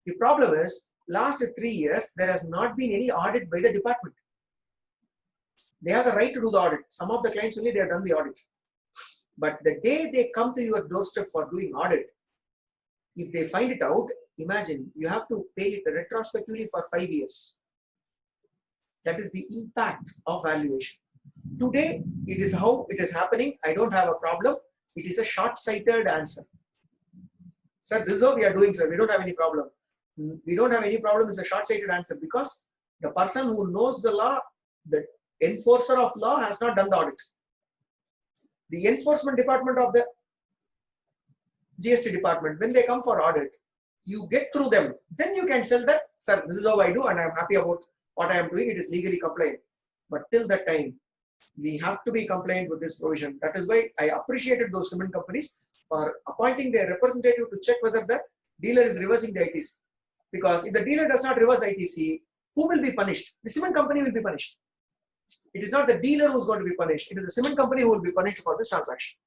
The problem is, last 3 years, there has not been any audit by the department. They have the right to do the audit. Some of the clients only they have done the audit. But the day they come to your doorstep for doing audit, if they find it out, imagine you have to pay it retrospectively for 5 years. That is the impact of valuation. Today, it is how it is happening. I don't have a problem. It is a short-sighted answer. Sir, this is how we are doing, sir. We don't have any problem. We don't have any problem is a short-sighted answer because the person who knows the law, the enforcer of law has not done the audit. The enforcement department of the GST department, when they come for audit, you get through them. Then you can sell that, sir, this is how I do and I am happy about what I am doing. It is legally compliant. But till that time, we have to be compliant with this provision. That is why I appreciated those cement companies for appointing their representative to check whether the dealer is reversing the ITC. Because if the dealer does not reverse ITC, who will be punished? The cement company will be punished. It is not the dealer who is going to be punished. It is the cement company who will be punished for this transaction.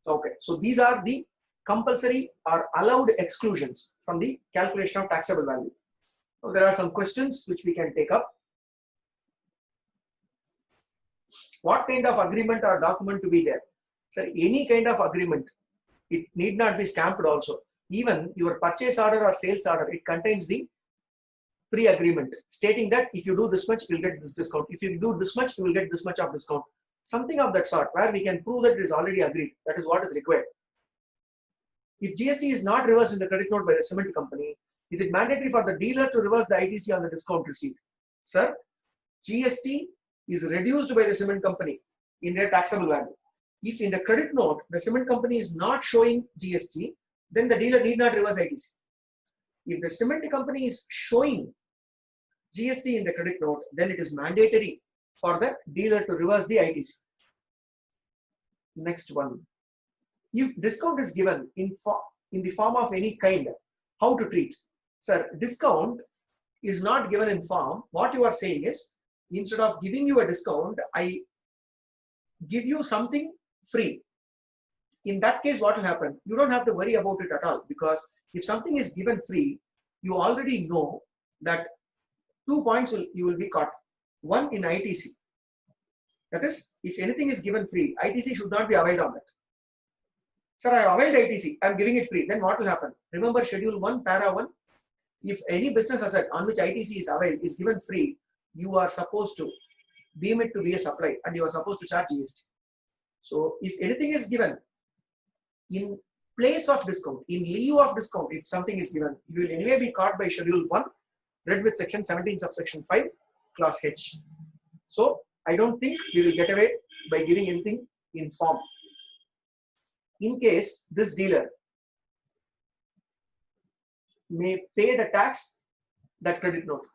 Okay, so these are the compulsory or allowed exclusions from the calculation of taxable value. So there are some questions which we can take up. What kind of agreement or document to be there? Sir, any kind of agreement. It need not be stamped also. Even your purchase order or sales order, it contains the pre-agreement stating that if you do this much, you will get this discount. If you do this much, you will get this much of discount. Something of that sort where we can prove that it is already agreed. That is what is required. If GST is not reversed in the credit note by the cement company, is it mandatory for the dealer to reverse the ITC on the discount received? Sir, GST is reduced by the cement company in their taxable value. If in the credit note, the cement company is not showing GST, then the dealer need not reverse ITC. If the cement company is showing GST in the credit note, then it is mandatory for the dealer to reverse the ITC. Next one. If discount is given in the form of any kind, how to treat? Sir, discount is not given in form. What you are saying is, instead of giving you a discount, I give you something free. In that case, what will happen? You don't have to worry about it at all, because if something is given free, you already know that 2 points you will be caught. One in ITC. That is, if anything is given free, ITC should not be availed on that. Sir, I have availed ITC, I am giving it free. Then what will happen? Remember Schedule 1, Para 1. If any business asset on which ITC is availed is given free, you are supposed to deem it to be a supply and you are supposed to charge GST. So, if anything is given in place of discount, in lieu of discount, if something is given, you will anyway be caught by Schedule 1, read with Section 17, Subsection 5, Clause H. So, I don't think we will get away by giving anything in form. In case this dealer may pay the tax, that credit note.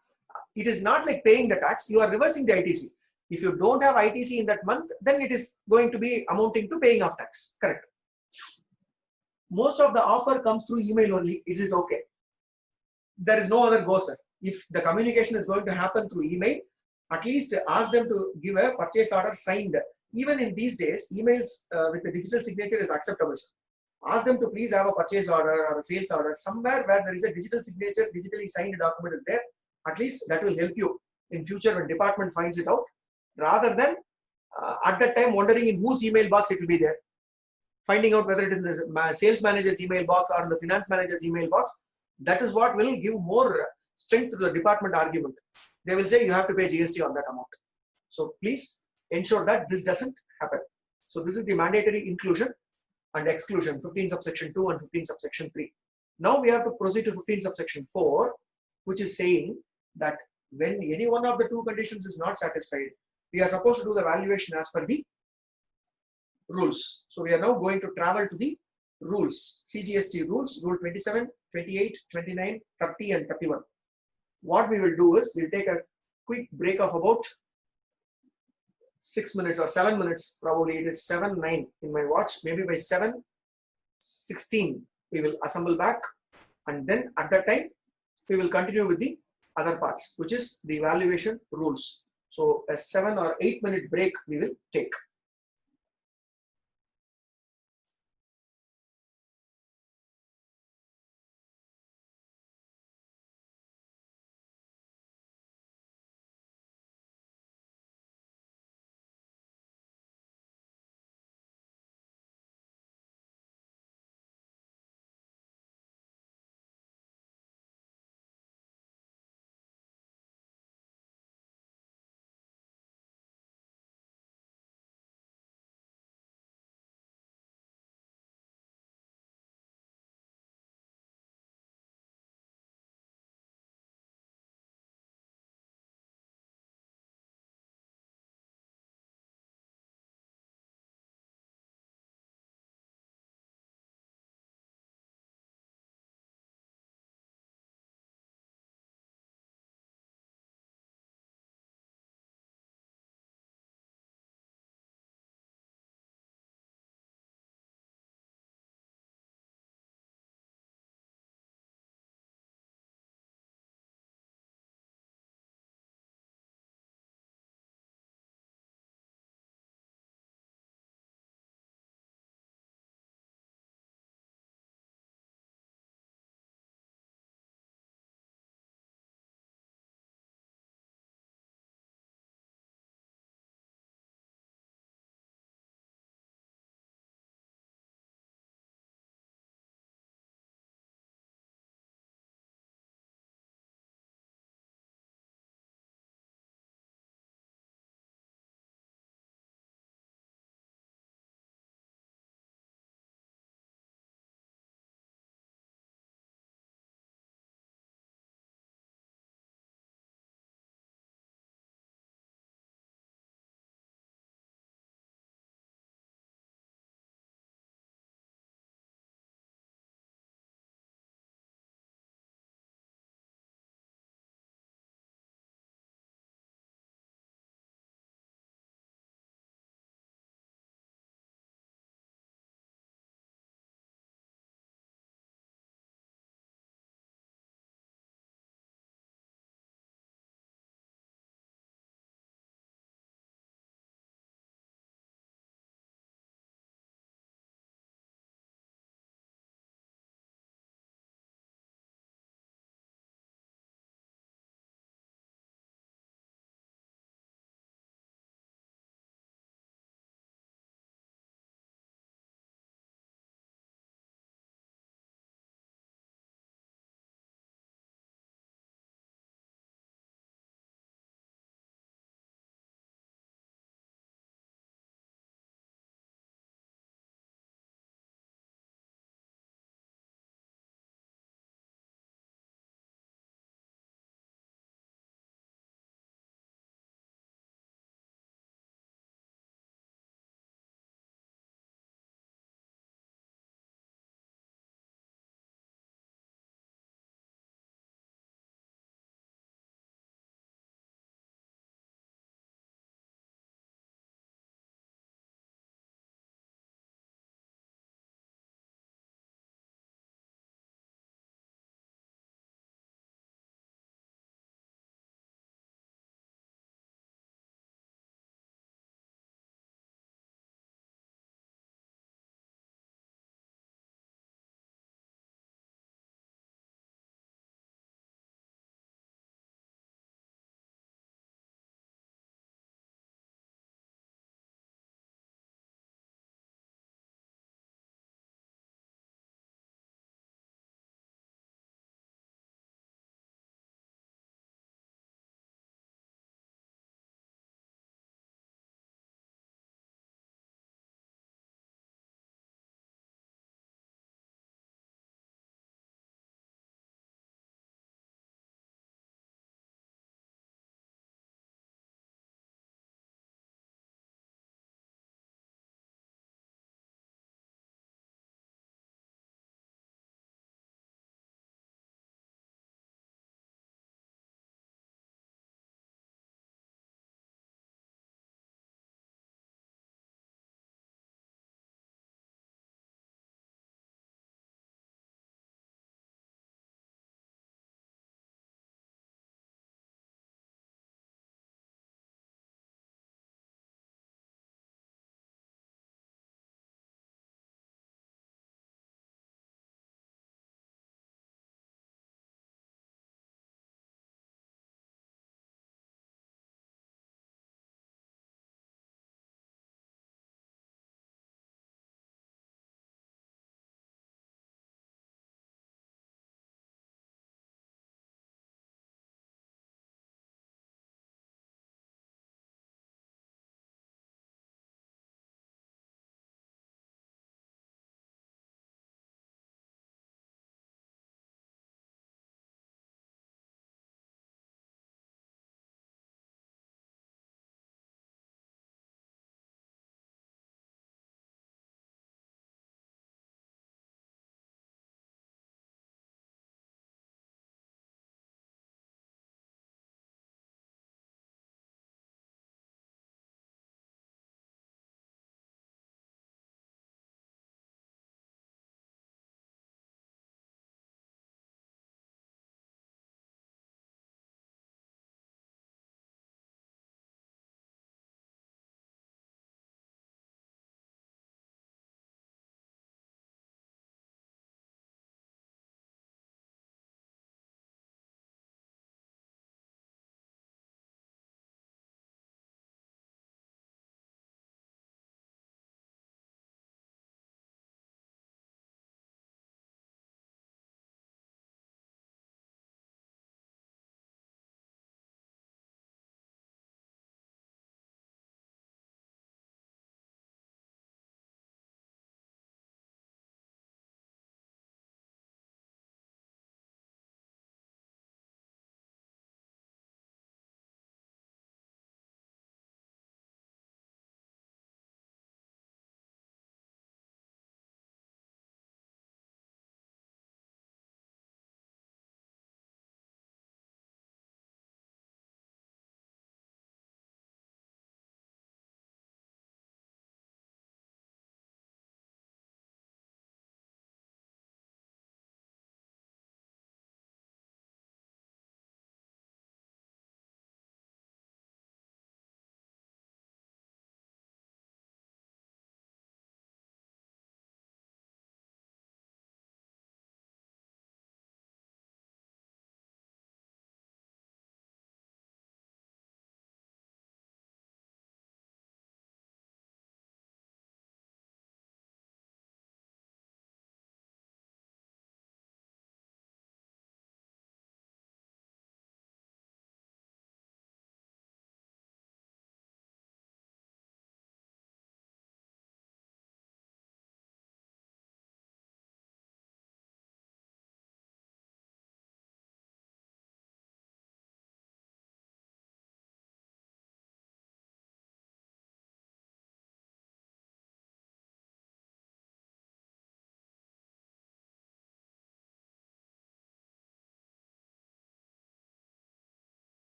It is not like paying the tax, you are reversing the ITC. If you don't have ITC in that month, then it is going to be amounting to paying of tax. Correct. Most of the offer comes through email only. Is it okay? There is no other go, sir. If the communication is going to happen through email, at least ask them to give a purchase order signed. Even in these days, emails with the digital signature is acceptable. Ask them to please have a purchase order or a sales order somewhere where there is a digital signature, digitally signed document is there. At least that will help you in future when department finds it out, rather than at that time wondering in whose email box it will be there. Finding out whether it is in the sales manager's email box or in the finance manager's email box. That is what will give more strength to the department argument. They will say you have to pay GST on that amount. So please ensure that this doesn't happen. So this is the mandatory inclusion and exclusion, 15 subsection 2 and 15 subsection 3. Now we have to proceed to 15 subsection 4, which is saying that when any one of the two conditions is not satisfied, we are supposed to do the valuation as per the rules. So we are now going to travel to the rules, CGST rules, rule 27, 28, 29, 30 and 31. What we will do is we'll take a quick break of about 6 minutes or 7 minutes, probably it is 7:09 in my watch. Maybe by 7:16 we will assemble back, and then at that time we will continue with the other parts, which is the evaluation rules. So a 7 or 8 minute break we will take.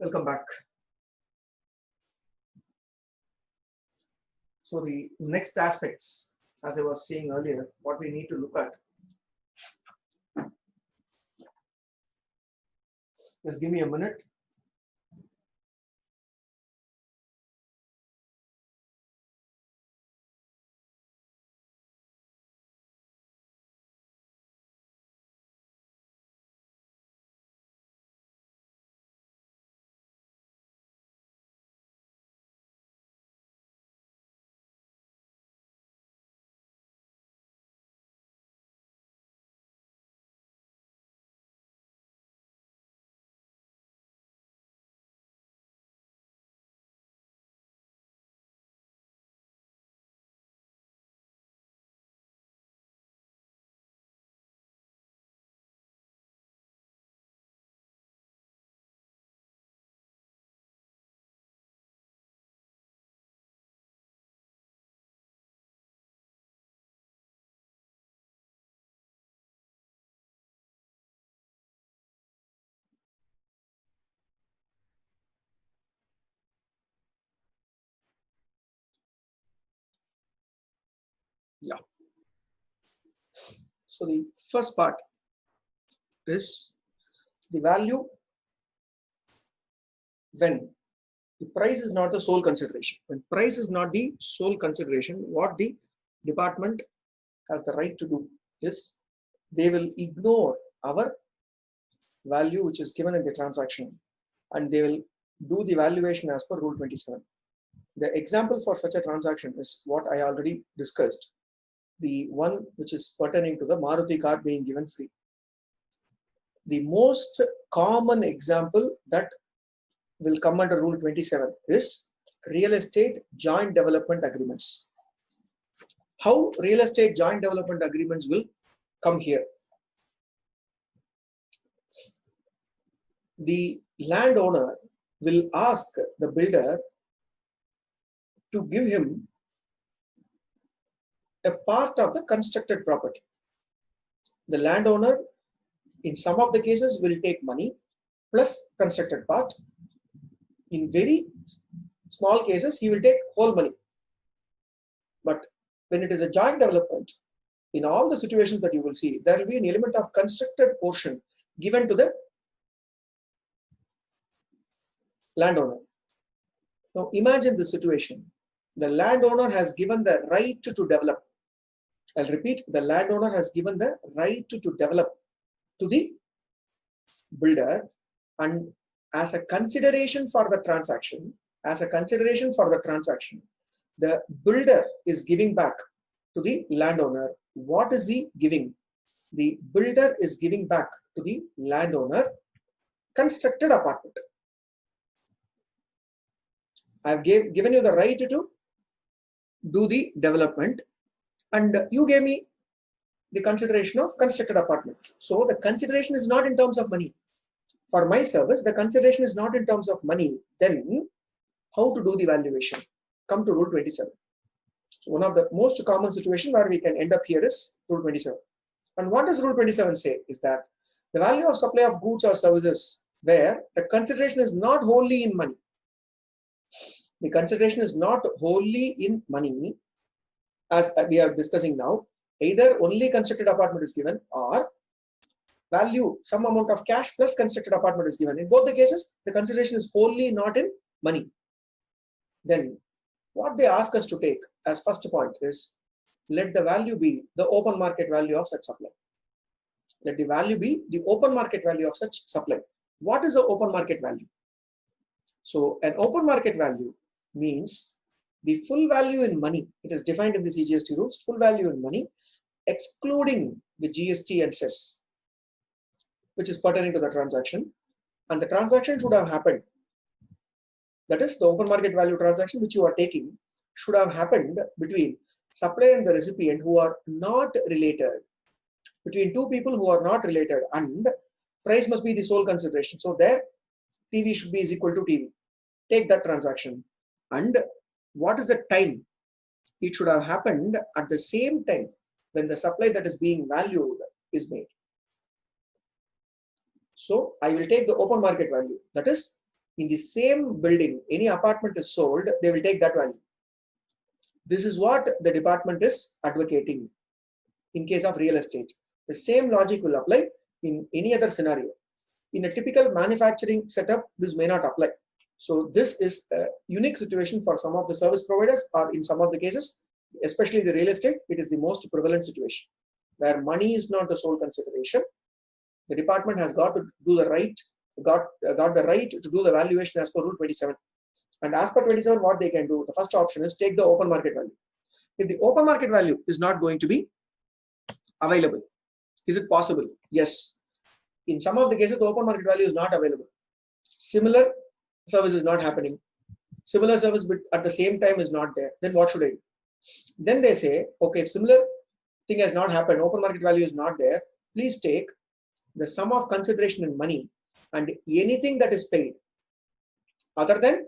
Welcome back. So the next aspects, as I was saying earlier, what we need to look at. Just give me a minute. Yeah. So the first part is the value when the price is not the sole consideration. When price is not the sole consideration, what the department has the right to do is they will ignore our value which is given in the transaction and they will do the valuation as per Rule 27. The example for such a transaction is what I already discussed, the one which is pertaining to the Maruti car being given free. The most common example that will come under Rule 27 is real estate joint development agreements. How real estate joint development agreements will come here? The landowner will ask the builder to give him a part of the constructed property. The landowner, in some of the cases, will take money plus constructed part. In very small cases, he will take whole money. But when it is a joint development, in all the situations that you will see, there will be an element of constructed portion given to the landowner. Now imagine the situation. The landowner has given the right to develop. I'll repeat, the landowner has given the right to develop to the builder, and as a consideration for the transaction, the builder is giving back to the landowner. What is he giving? The builder is giving back to the landowner constructed apartment. I've given you the right to do the development and you gave me the consideration of constructed apartment. So the consideration is not in terms of money. For my service, the consideration is not in terms of money. Then how to do the valuation? Come to Rule 27. So one of the most common situations where we can end up here is Rule 27. And what does Rule 27 say is that the value of supply of goods or services where the consideration is not wholly in money. The consideration is not wholly in money, as we are discussing now. Either only constructed apartment is given or value, some amount of cash plus constructed apartment is given. In both the cases, the consideration is wholly not in money. Then what they ask us to take as first point is, let the value be the open market value of such supply. Let the value be the open market value of such supply. What is the open market value? So an open market value means the full value in money. It is defined in the CGST rules, full value in money, excluding the GST and cess, which is pertaining to the transaction. And the transaction should have happened. That is, the open market value transaction which you are taking should have happened between supplier and the recipient who are not related, between two people who are not related, and price must be the sole consideration. So there, TV should be is equal to TV. Take that transaction. And what is the time? It should have happened at the same time when the supply that is being valued is made. So I will take the open market value. That is, In the same building, any apartment is sold, they will take that value. This is what the department is advocating in case of real estate. The same logic will apply in any other scenario. In a typical manufacturing setup, this may not apply. So this is a unique situation for some of the service providers, or in some of the cases, especially the real estate, it is the most prevalent situation where money is not the sole consideration. The department has got to do the right, got the right to do the valuation as per Rule 27. And as per 27, what they can do, the first option is take the open market value. If the open market value is not going to be available, is it possible? Yes. In some of the cases, the open market value is not available. Similar service is not happening. Similar service but at the same time is not there. Then what should I do? Then they say, okay, if similar thing has not happened, open market value is not there, please take the sum of consideration in money and anything that is paid other than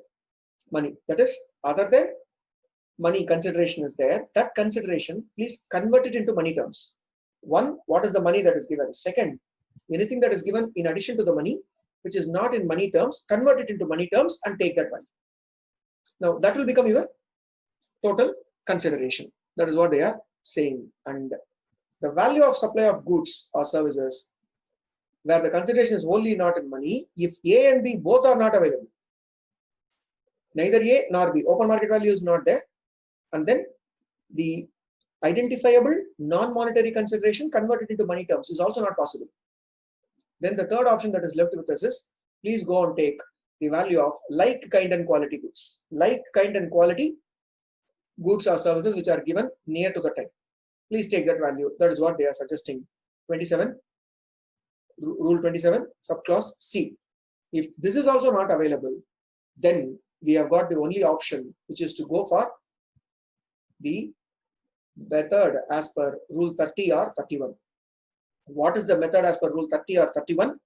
money, that is other than money consideration is there, that consideration, please convert it into money terms. One, what is the money that is given? Second, anything that is given in addition to the money, which is not in money terms, convert it into money terms and take that value. Now that will become your total consideration. That is what they are saying. And the value of supply of goods or services, where the consideration is wholly not in money, if A and B both are not available, neither A nor B, open market value is not there, and then the identifiable non-monetary consideration converted into money terms is also not possible. Then the third option that is left with us is, please go and take the value of like kind and quality goods. Like kind and quality goods or services which are given near to the time. Please take that value. That is what they are suggesting. 27, Rule 27, subclause C. If this is also not available, then we have got the only option, which is to go for the method as per Rule 30 or 31. What is the method as per Rule 30 or 31?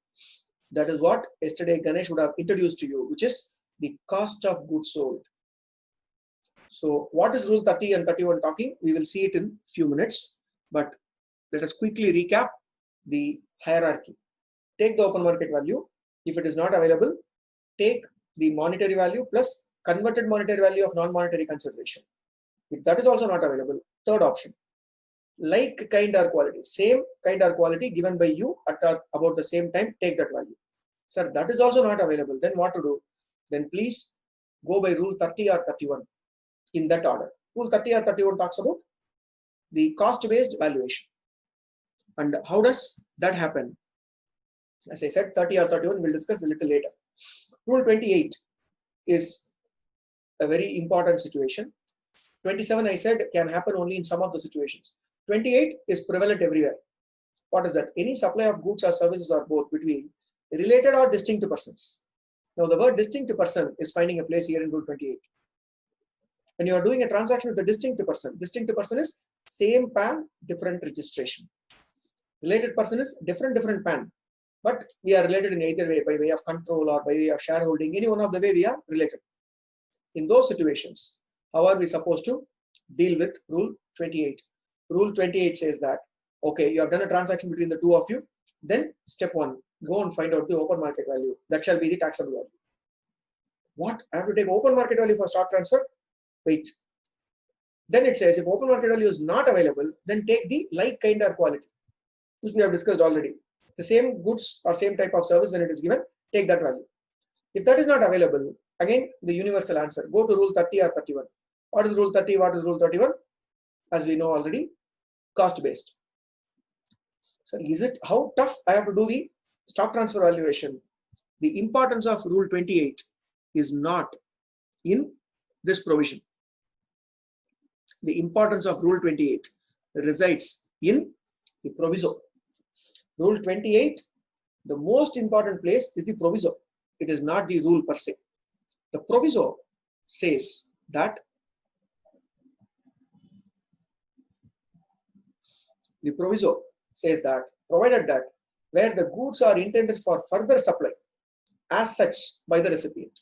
That is what yesterday Ganesh would have introduced to you, which is the cost of goods sold. So what is Rule 30 and 31 talking? We will see it in few minutes, but let us quickly recap the hierarchy. Take the open market value. If it is not available, take the monetary value plus converted monetary value of non-monetary consideration. If that is also not available, third option, like kind or quality, same kind or quality given by you at about the same time, take that value. Sir, that is also not available. Then what to do? Then please go by Rule 30 or 31 in that order. Rule 30 or 31 talks about the cost-based valuation. And how does that happen? As I said, 30 or 31 we'll discuss a little later. Rule 28 is a very important situation. 27, I said, can happen only in some of the situations. 28 is prevalent everywhere. What is that? Any supply of goods or services or both between related or distinct persons. Now, the word distinct person is finding a place here in Rule 28. When you are doing a transaction with a distinct person is same PAN, different registration. Related person is different PAN, but we are related in either way, by way of control or by way of shareholding. Any one of the way we are related. In those situations, how are we supposed to deal with Rule 28? Rule 28 says that, okay, you have done a transaction between the two of you. Then step 1, go and find out the open market value. That shall be the taxable value. What? I have to take open market value for stock transfer? Wait. Then it says if open market value is not available, then take the like kind or quality, which we have discussed already. The same goods or same type of service when it is given, take that value. If that is not available, again the universal answer, go to Rule 30 or 31. What is Rule 30? What is Rule 31? As we know already, cost based. So is it how tough I have to do the stock transfer valuation? The importance of Rule 28 is not in this provision. The importance of Rule 28 resides in the proviso. Rule 28, the most important place is the proviso. It is not the rule per se. The proviso says that provided that where the goods are intended for further supply as such by the recipient,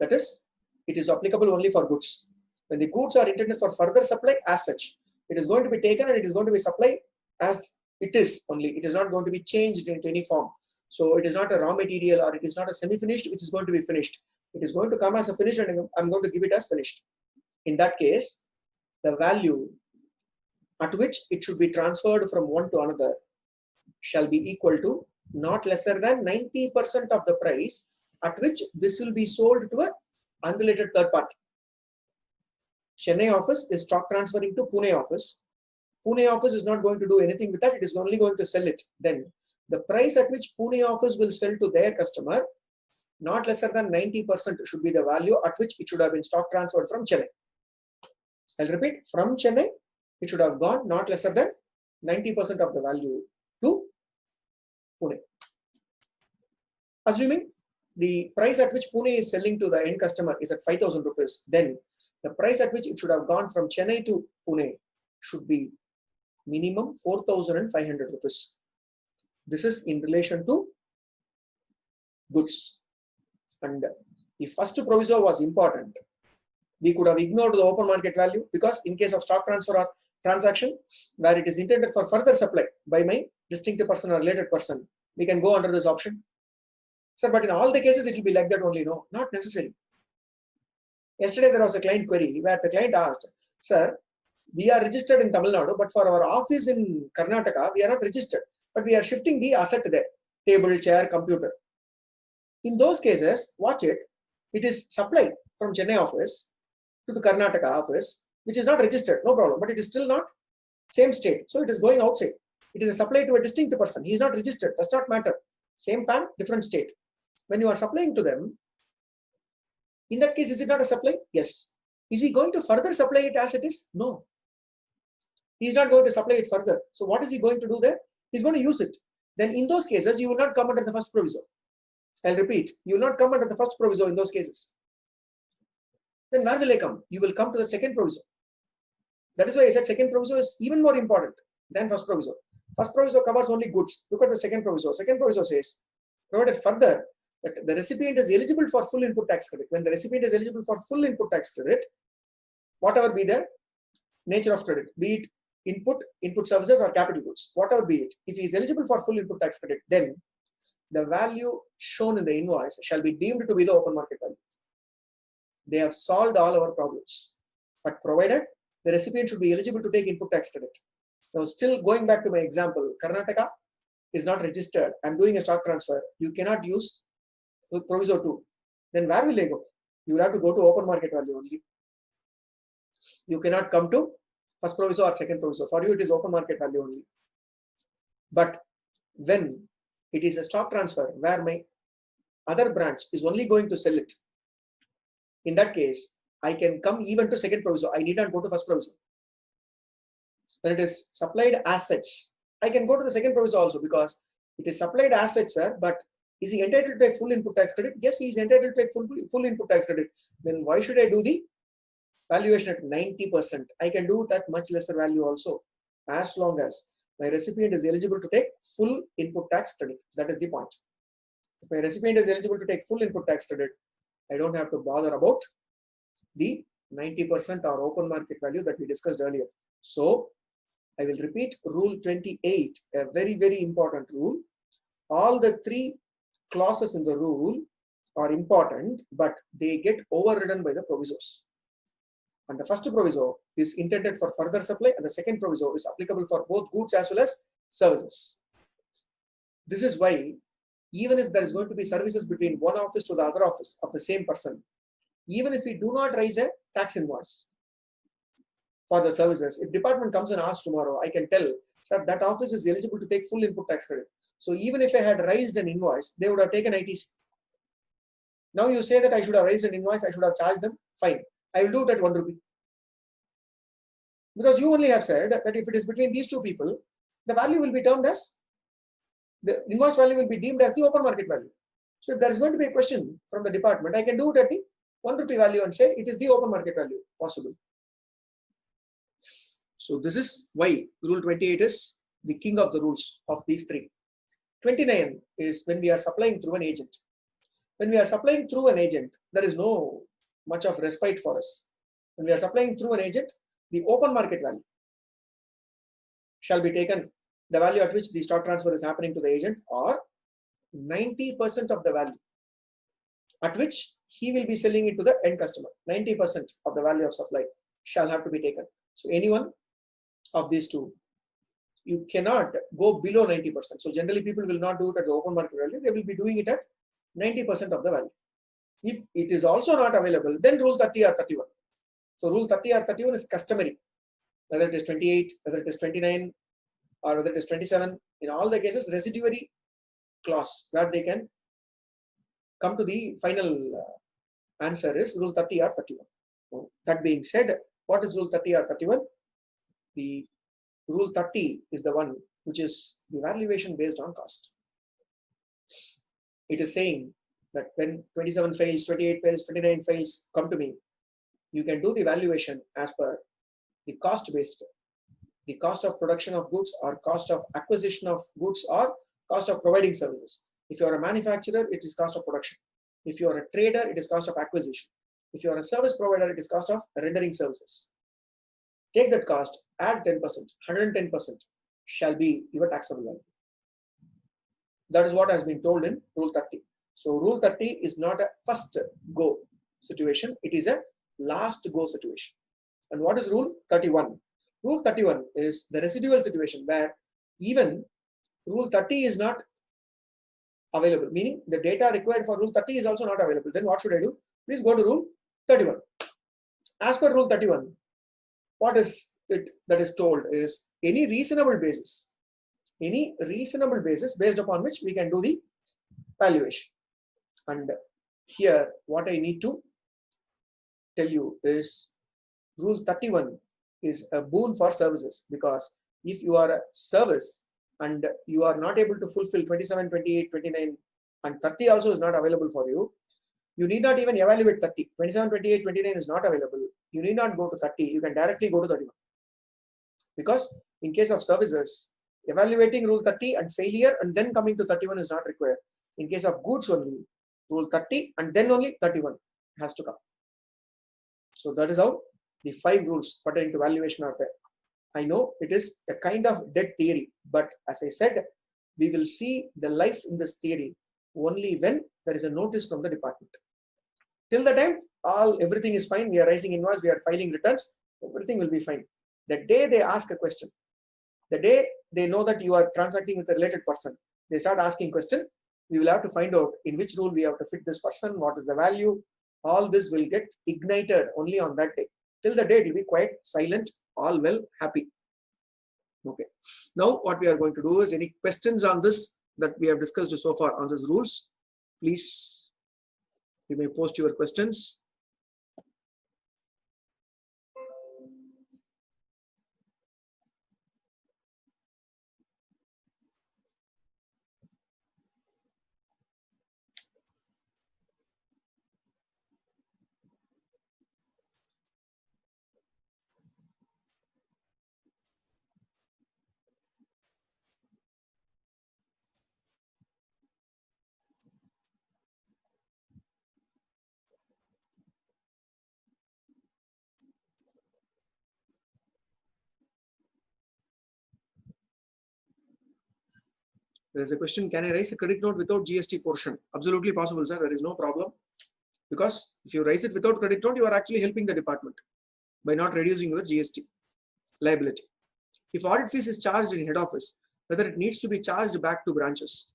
that is, it is applicable only for goods. When the goods are intended for further supply as such, it is going to be taken and it is going to be supplied as it is only. It is not going to be changed into any form. So it is not a raw material or it is not a semi-finished which is going to be finished. It is going to come as a finished and I'm going to give it as finished. In that case, the value at which it should be transferred from one to another shall be equal to not lesser than 90% of the price at which this will be sold to an unrelated third party. Chennai office is stock transferring to Pune office. Pune office is not going to do anything with that. It is only going to sell it. Then the price at which Pune office will sell to their customer, not lesser than 90% should be the value at which it should have been stock transferred from Chennai. I'll repeat, from Chennai, it should have gone not lesser than 90% of the value to Pune. Assuming the price at which Pune is selling to the end customer is at 5,000 rupees, then the price at which it should have gone from Chennai to Pune should be minimum 4,500 rupees. This is in relation to goods. And if first proviso was important, we could have ignored the open market value, because in case of stock transfer or transaction where it is intended for further supply by my distinct person or related person, we can go under this option. Sir, but in all the cases it will be like that only. No, not necessary. Yesterday there was a client query where the client asked, sir, we are registered in Tamil Nadu, but for our office in Karnataka, we are not registered, but we are shifting the asset there, table, chair, computer. In those cases, watch it, it is supplied from Chennai office to the Karnataka office, which is not registered, no problem, but it is still not same state. So it is going outside. It is a supply to a distinct person. He is not registered, does not matter. Same PAN, different state. When you are supplying to them, in that case, is it not a supply? Yes. Is he going to further supply it as it is? No. He is not going to supply it further. So what is he going to do there? He is going to use it. Then in those cases, you will not come under the first proviso. I'll repeat, you will not come under the first proviso in those cases. Then where will I come? You will come to the second proviso. That is why I said second proviso is even more important than first proviso. First proviso covers only goods. Look at the second proviso. Second proviso says, provided further that the recipient is eligible for full input tax credit. When the recipient is eligible for full input tax credit, whatever be the nature of credit, be it input services or capital goods, whatever be it, if he is eligible for full input tax credit, then the value shown in the invoice shall be deemed to be the open market value. They have solved all our problems, but provided the recipient should be eligible to take input tax credit. Now, still going back to my example, Karnataka is not registered. I'm doing a stock transfer. You cannot use proviso 2. Then where will I go? You will have to go to open market value only. You cannot come to first proviso or second proviso. For you, it is open market value only. But when it is a stock transfer where my other branch is only going to sell it, in that case, I can come even to second proviso. I need not go to first proviso. When it is supplied as such, I can go to the second proviso also, because it is supplied as such, sir, but is he entitled to take full input tax credit? Yes, he is entitled to take full input tax credit. Then why should I do the valuation at 90%? I can do it at much lesser value also, as long as my recipient is eligible to take full input tax credit. That is the point. If my recipient is eligible to take full input tax credit, I don't have to bother about the 90% or open market value that we discussed earlier. So I will repeat rule 28, a very, very important rule. All the 3 clauses in the rule are important, but they get overridden by the provisos. And the first proviso is intended for further supply, and the second proviso is applicable for both goods as well as services. This is why, even if there is going to be services between one office to the other office of the same person, even if we do not raise a tax invoice for the services, if department comes and asks tomorrow, I can tell, sir, that office is eligible to take full input tax credit. So even if I had raised an invoice, they would have taken ITC. Now you say that I should have raised an invoice, I should have charged them, fine. I will do it at 1 rupee. Because you only have said that if it is between these 2 people, the value will be termed as, the invoice value will be deemed as the open market value. So if there is going to be a question from the department, I can do it at the 1 rupee value and say it is the open market value possible. So this is why rule 28 is the king of the rules of these 3. 29 is when we are supplying through an agent. When we are supplying through an agent, there is no much of respite for us. When we are supplying through an agent, the open market value shall be taken, the value at which the stock transfer is happening to the agent, or 90% of the value, at which he will be selling it to the end customer. 90% of the value of supply shall have to be taken. So any one of these two, you cannot go below 90%. So generally people will not do it at the open market value. They will be doing it at 90% of the value. If it is also not available, then rule 30 or 31. So rule 30 or 31 is customary, whether it is 28, whether it is 29, or whether it is 27. In all the cases, residuary clause where they can come to the final answer is rule 30 or 31. So that being said, what is rule 30 or 31? The rule 30 is the one which is the valuation based on cost. It is saying that when 27 fails, 28 fails, 29 fails, come to me, you can do the valuation as per the cost based, the cost of production of goods or cost of acquisition of goods or cost of providing services. If you are a manufacturer, it is cost of production. If you are a trader, it is cost of acquisition. If you are a service provider, it is cost of rendering services. Take that cost, add 10%, 110% shall be your taxable value. That is what has been told in Rule 30. So Rule 30 is not a first go situation, it is a last go situation. And what is Rule 31? Rule 31 is the residual situation where even Rule 30 is not available, meaning the data required for Rule 30 is also not available. Then what should I do? Please go to Rule 31. As per Rule 31, what is it that is told is any reasonable basis based upon which we can do the valuation. And here what I need to tell you is Rule 31 is a boon for services, because if you are a service and you are not able to fulfill 27, 28, 29 and 30 also is not available for you, you need not even evaluate 30. 27, 28, 29 is not available. You need not go to 30. You can directly go to 31. Because in case of services, evaluating Rule 30 and failure and then coming to 31 is not required. In case of goods only, Rule 30 and then only 31 has to come. So that is how the 5 rules pertaining to valuation are there. I know it is a kind of dead theory, but as I said, we will see the life in this theory only when there is a notice from the department. Till the time, everything is fine. We are raising invoice, we are filing returns, everything will be fine. The day they ask a question, the day they know that you are transacting with a related person, they start asking question. We will have to find out in which rule we have to fit this person, what is the value. All this will get ignited only on that day. Till the day it will be quite silent, all well, happy. Okay. Now what we are going to do is any questions on this that we have discussed so far on these rules. Please, you may post your questions. There is a question, can I raise a credit note without GST portion? Absolutely possible, sir. There is no problem. Because if you raise it without credit note, you are actually helping the department by not reducing your GST liability. If audit fees is charged in head office, whether it needs to be charged back to branches.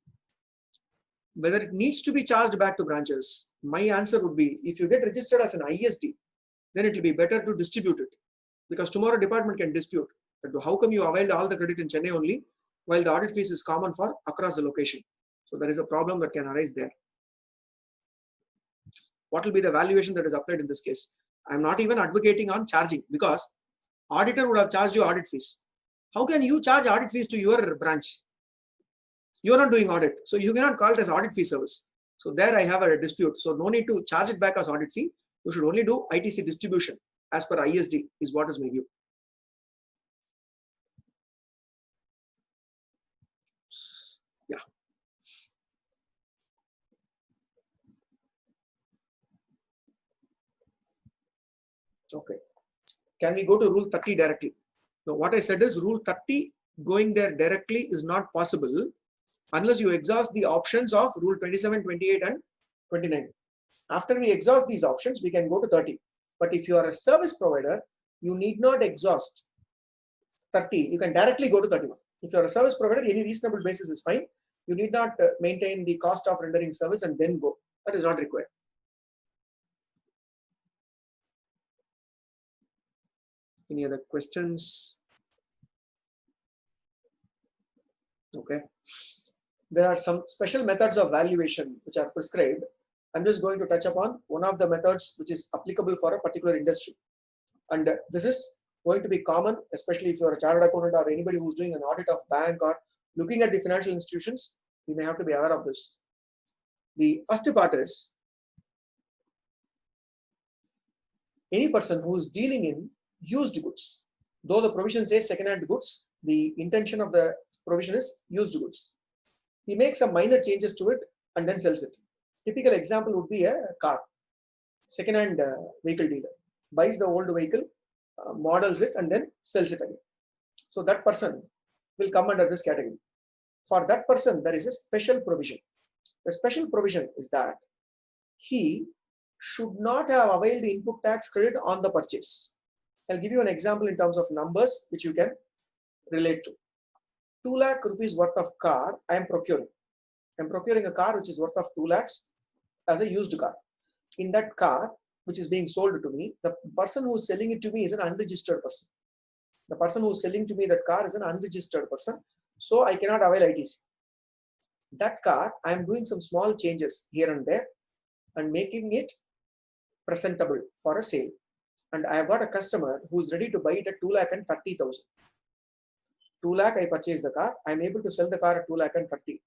Whether it needs to be charged back to branches, my answer would be, if you get registered as an ISD, then it will be better to distribute it. Because tomorrow department can dispute that how come you availed all the credit in Chennai only, while the audit fees is common for across the location. So there is a problem that can arise there. What will be the valuation that is applied in this case? I'm not even advocating on charging, because auditor would have charged you audit fees. How can you charge audit fees to your branch? You are not doing audit, so you cannot call it as audit fee service. So there I have a dispute. So no need to charge it back as audit fee. You should only do ITC distribution as per ISD is what is my view. Yeah. Okay. Can we go to Rule 30 directly? Now what I said is Rule 30 going there directly is not possible unless you exhaust the options of rule 27, 28 and 29. After we exhaust these options, we can go to 30. But if you are a service provider, you need not exhaust 30. You can directly go to 31. If you are a service provider, any reasonable basis is fine. You need not maintain the cost of rendering service and then go. That is not required. Any other questions? Okay. There are some special methods of valuation which are prescribed. I'm just going to touch upon one of the methods which is applicable for a particular industry. And this is going to be common, especially if you're a chartered accountant or anybody who's doing an audit of bank or looking at the financial institutions, you may have to be aware of this. The first part is any person who is dealing in used goods. Though the provision says second-hand goods, the intention of the provision is used goods. He makes some minor changes to it and then sells it. Typical example would be a car. Second-hand vehicle dealer buys the old vehicle, models it and then sells it again. So that person will come under this category. For that person, there is a special provision. The special provision is that he should not have availed input tax credit on the purchase. I'll give you an example in terms of numbers which you can relate to. 2 lakh rupees worth of car I am procuring. I'm procuring a car which is worth of 2 lakhs as a used car. In that car which is being sold to me, the person who is selling it to me is an unregistered person. The person who is selling to me that car is an unregistered person. So I cannot avail ITC. That car, I am doing some small changes here and there and making it presentable for a sale. And I have got a customer who is ready to buy it at 2,30,000. 2 lakh I purchase the car. I am able to sell the car at 2,30,000.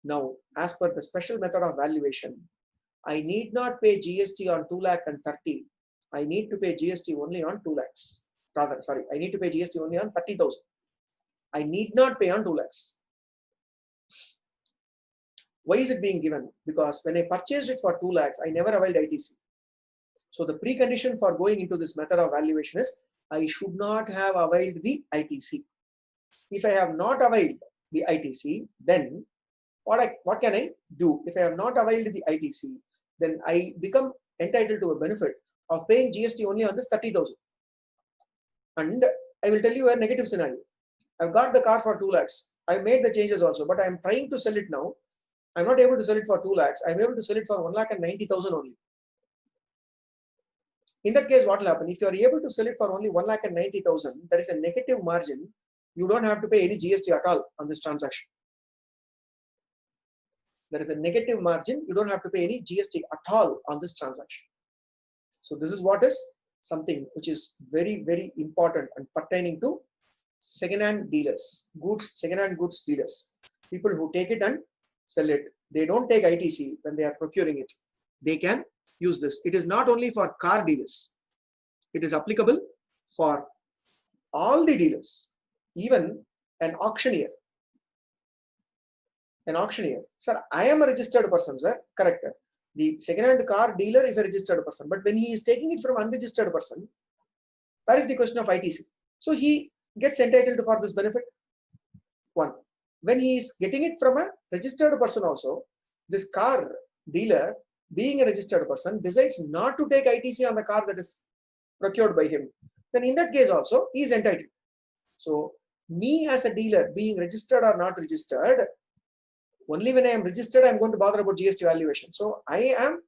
Now, as per the special method of valuation, I need not pay GST on 2,30,000. I need to pay GST only on 2 lakhs. Rather, sorry, I need to pay GST only on 30,000. I need not pay on 2 lakhs. Why is it being given? Because when I purchased it for 2 lakhs, I never availed ITC. So the precondition for going into this method of valuation is I should not have availed the ITC. If I have not availed the ITC, then what can I do? If I have not availed the ITC, then I become entitled to a benefit of paying GST only on this 30,000. And I will tell you a negative scenario. I've got the car for 2 lakhs. I made the changes also, but I'm trying to sell it now. I'm not able to sell it for 2 lakhs. I'm able to sell it for 1,90,000 only. In that case, what will happen? If you are able to sell it for only 1,90,000, there is a negative margin. You don't have to pay any GST at all on this transaction. There is a negative margin. You don't have to pay any GST at all on this transaction. So this is what is something which is very, very important and pertaining to second-hand dealers, second-hand goods dealers, people who take it and sell it. They don't take ITC when they are procuring it. They can use this. It is not only for car dealers. It is applicable for all the dealers, even an auctioneer. An auctioneer. Sir, I am a registered person, sir. Correct. The second-hand car dealer is a registered person. But when he is taking it from an unregistered person, that is the question of ITC. So he gets entitled for this benefit. One. When he is getting it from a registered person also, this car dealer, being a registered person, decides not to take ITC on the car that is procured by him. Then in that case also, he is entitled. So me as a dealer, being registered or not registered, only when I am registered, I am going to bother about GST valuation. So I am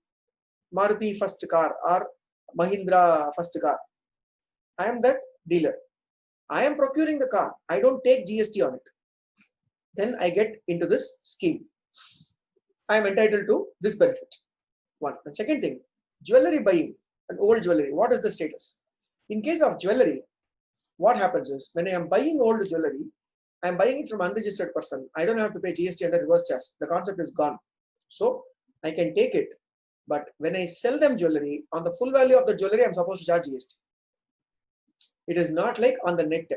Maruti first car or Mahindra first car. I am that dealer. I am procuring the car. I don't take GST on it. Then I get into this scheme. I am entitled to this benefit. One. And second thing, jewelry buying, an old jewelry. What is the status? In case of jewelry, what happens is when I am buying old jewelry, I am buying it from unregistered person. I don't have to pay GST under reverse charge. The concept is gone. So I can take it. But when I sell them jewelry, on the full value of the jewelry, I'm supposed to charge GST. It is not like on the net.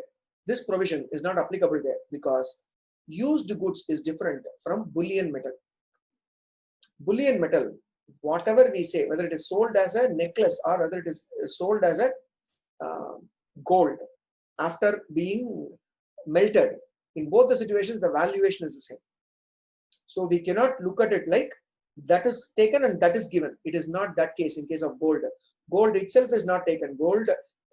This provision is not applicable there because used goods is different from bullion metal. Bullion metal, whatever we say, whether it is sold as a necklace or whether it is sold as a gold after being melted, in both the situations, the valuation is the same. So we cannot look at it like that is taken and that is given. It is not that case in case of gold. Gold itself is not taken. Gold,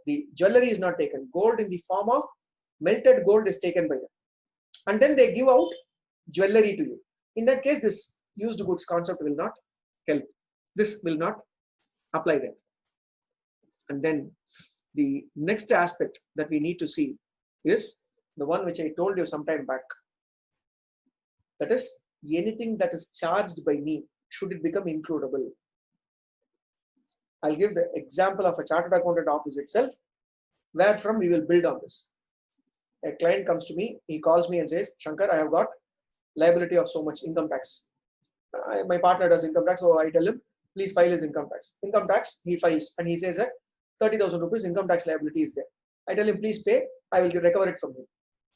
the jewelry is not taken. Gold in the form of melted gold is taken by them. And then they give out jewelry to you. In that case, this used goods concept will not help. This will not apply there. And then the next aspect that we need to see is the one which I told you some time back. That is, anything that is charged by me, should it become includable? I'll give the example of a chartered accountant office itself, where from we will build on this. A client comes to me, he calls me and says, Shankar, I have got liability of so much income tax. My partner does income tax, so I tell him, please file his income tax. Income tax, he files, and he says that 30,000 rupees income tax liability is there. I tell him, please pay, I will recover it from him.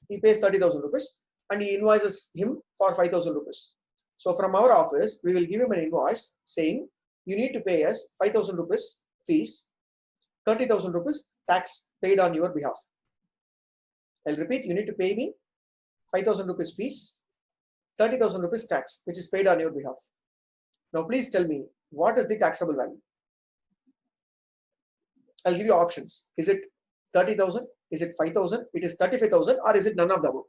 He pays 30,000 rupees and he invoices him for 5,000 rupees. So from our office, we will give him an invoice saying, you need to pay us 5,000 rupees fees, 30,000 rupees tax paid on your behalf. I'll repeat, you need to pay me 5,000 rupees fees, 30,000 rupees tax, which is paid on your behalf. Now, please tell me, what is the taxable value? I'll give you options. Is it 30,000? Is it 5,000? It is 35,000, or is it none of the above?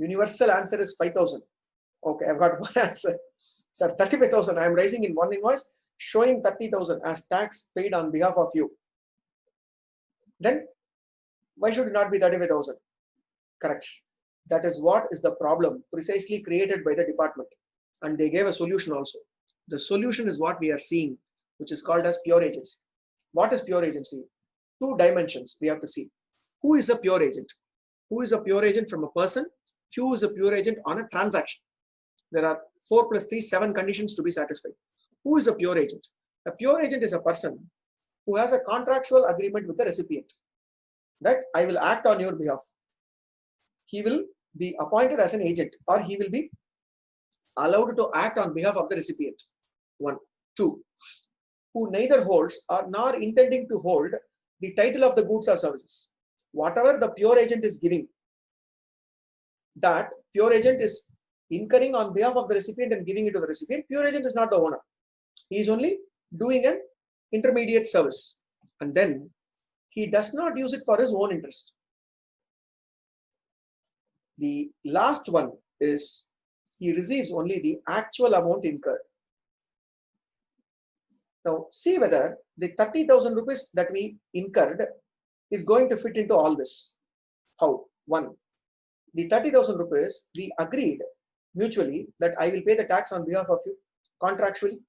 Universal answer is 5,000. Okay, I've got one answer. Sir, 35,000. I am raising in one invoice showing 30,000 as tax paid on behalf of you. Then why should it not be 35,000? Correct. That is what is the problem precisely created by the department. And they gave a solution also. The solution is what we are seeing, which is called as pure agency. What is pure agency? Two dimensions we have to see. Who is a pure agent? Who is a pure agent from a person? Who is a pure agent on a transaction? There are 4 plus 3, 7 conditions to be satisfied. Who is a pure agent? A pure agent is a person who has a contractual agreement with the recipient that I will act on your behalf. He will be appointed as an agent, or he will be allowed to act on behalf of the recipient. 1. 2. Who neither holds or nor intending to hold the title of the goods or services. Whatever the pure agent is giving, that pure agent is incurring on behalf of the recipient and giving it to the recipient. Pure agent is not the owner. He is only doing an intermediate service. And then he does not use it for his own interest. The last one is he receives only the actual amount incurred. Now see whether the 30,000 rupees that we incurred is going to fit into all this. How? 1. The 30,000 rupees we agreed mutually that I will pay the tax on behalf of you contractually.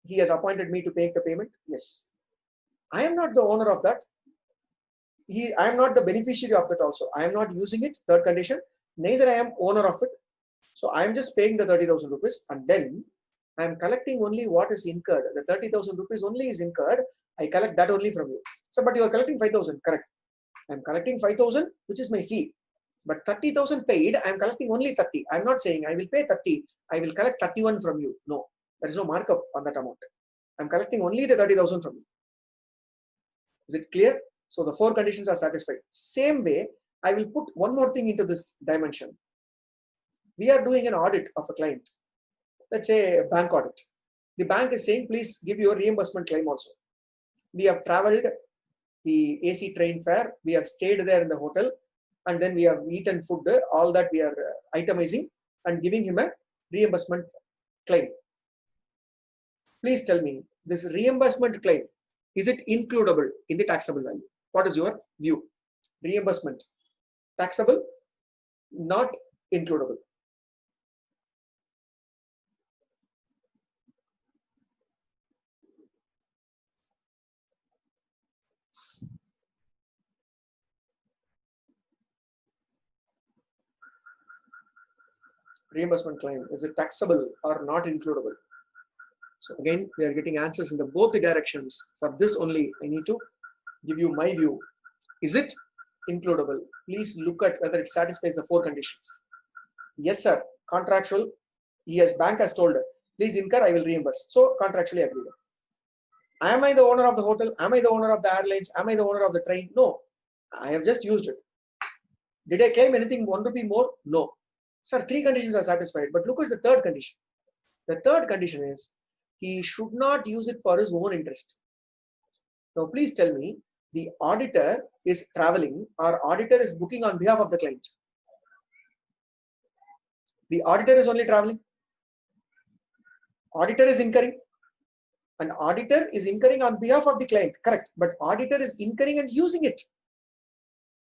He has appointed me to make the payment. Yes. I am not the owner of that. I am not the beneficiary of that also. I am not using it. Third condition. Neither I am owner of it. So I am just paying the 30,000 rupees and then I am collecting only what is incurred. The 30,000 rupees only is incurred. I collect that only from you. So, but you are collecting 5,000, correct? I am collecting 5,000, which is my fee. But 30,000 paid, I am collecting only 30. I am not saying I will pay 30. I will collect 31 from you. No, there is no markup on that amount. I am collecting only the 30,000 from you. Is it clear? So the 4 conditions are satisfied. Same way, I will put one more thing into this dimension. We are doing an audit of a client. Let's say a bank audit. The bank is saying, please give your reimbursement claim also. We have traveled the AC train fare. We have stayed there in the hotel. And then we have eaten food. All that we are itemizing and giving him a reimbursement claim. Please tell me, this reimbursement claim, is it includable in the taxable value? What is your view? Reimbursement, taxable, not includable. Reimbursement claim, is it taxable or not includable? So again, we are getting answers in the both the directions. For this only, I need to give you my view. Is it includable? Please look at whether it satisfies the 4 conditions. Yes, sir. Contractual. Yes, bank has told. Please incur, I will reimburse. So contractually agreed. Am I the owner of the hotel? Am I the owner of the airlines? Am I the owner of the train? No. I have just used it. Did I claim anything 1 rupee more? No. Sir, 3 conditions are satisfied. But look at the third condition. The third condition is he should not use it for his own interest. Now, please tell me, the auditor is traveling or auditor is booking on behalf of the client? The auditor is only traveling. Auditor is incurring. An auditor is incurring on behalf of the client, correct? But auditor is incurring and using it.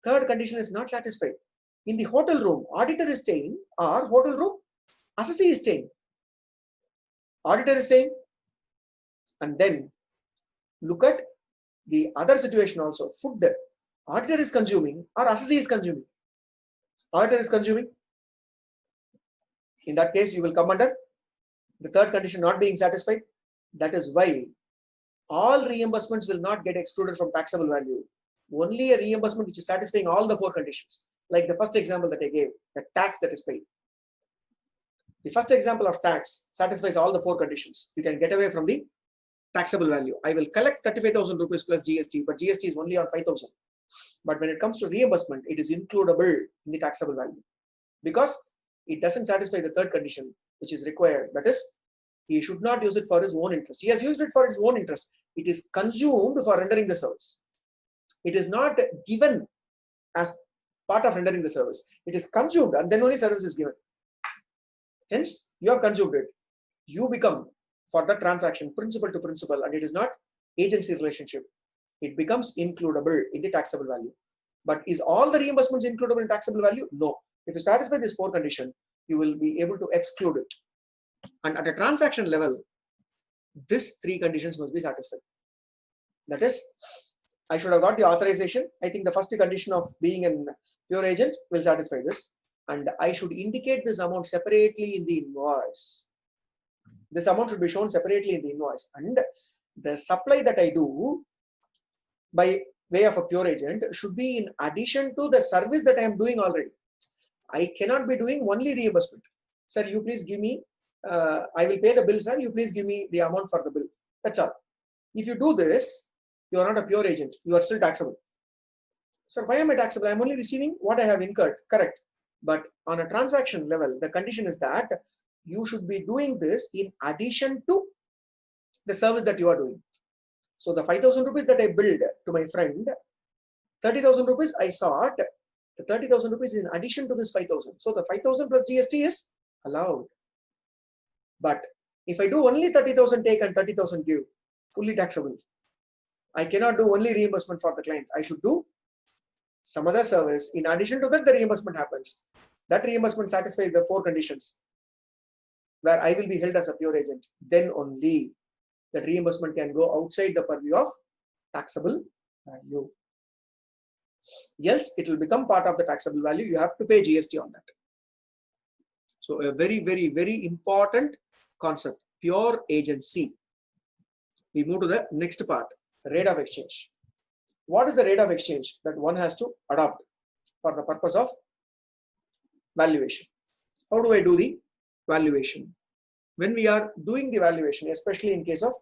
Third condition is not satisfied. In the hotel room, auditor is staying, or hotel room, assessee is staying. Auditor is staying. And then look at the other situation also. Food, auditor is consuming or assessee is consuming. Auditor is consuming. In that case, you will come under the third condition not being satisfied. That is why all reimbursements will not get excluded from taxable value. Only a reimbursement which is satisfying all the 4 conditions. Like the first example that I gave, the tax that is paid. The first example of tax satisfies all the 4 conditions. You can get away from the taxable value. I will collect 35,000 rupees plus GST, but GST is only on 5,000. But when it comes to reimbursement, it is includable in the taxable value because it doesn't satisfy the third condition, which is required. That is, he should not use it for his own interest. He has used it for his own interest. It is consumed for rendering the service. It is not given as part of rendering the service. It is consumed and then only service is given. Hence, you have consumed it. You become, for the transaction, principal to principal, and it is not agency relationship. It becomes includable in the taxable value. But is all the reimbursements includable in taxable value? No. If you satisfy this 4 condition, you will be able to exclude it. And at a transaction level, these 3 conditions must be satisfied. That is, I should have got the authorization. I think the first condition of being a pure agent will satisfy this. And I should indicate this amount separately in the invoice. This amount should be shown separately in the invoice. And the supply that I do by way of a pure agent should be in addition to the service that I am doing already. I cannot be doing only reimbursement. Sir, you please give me, I will pay the bill, sir. You please give me the amount for the bill. That's all. If you do this, you are not a pure agent. You are still taxable. Sir, why am I taxable? I am only receiving what I have incurred. Correct. But on a transaction level, the condition is that you should be doing this in addition to the service that you are doing. So the 5,000 rupees that I billed to my friend, 30,000 rupees I sought. The 30,000 rupees is in addition to this 5,000. So the 5,000 plus GST is allowed. But if I do only 30,000 take and 30,000 give, fully taxable. I cannot do only reimbursement for the client. I should do some other service. In addition to that, the reimbursement happens. That reimbursement satisfies the 4 conditions where I will be held as a pure agent. Then only that reimbursement can go outside the purview of taxable value. Else, it will become part of the taxable value. You have to pay GST on that. So a very, very, very important concept, pure agency. We move to the next part, rate of exchange. What is the rate of exchange that one has to adopt for the purpose of valuation? How do I do the valuation? When we are doing the valuation, especially in case of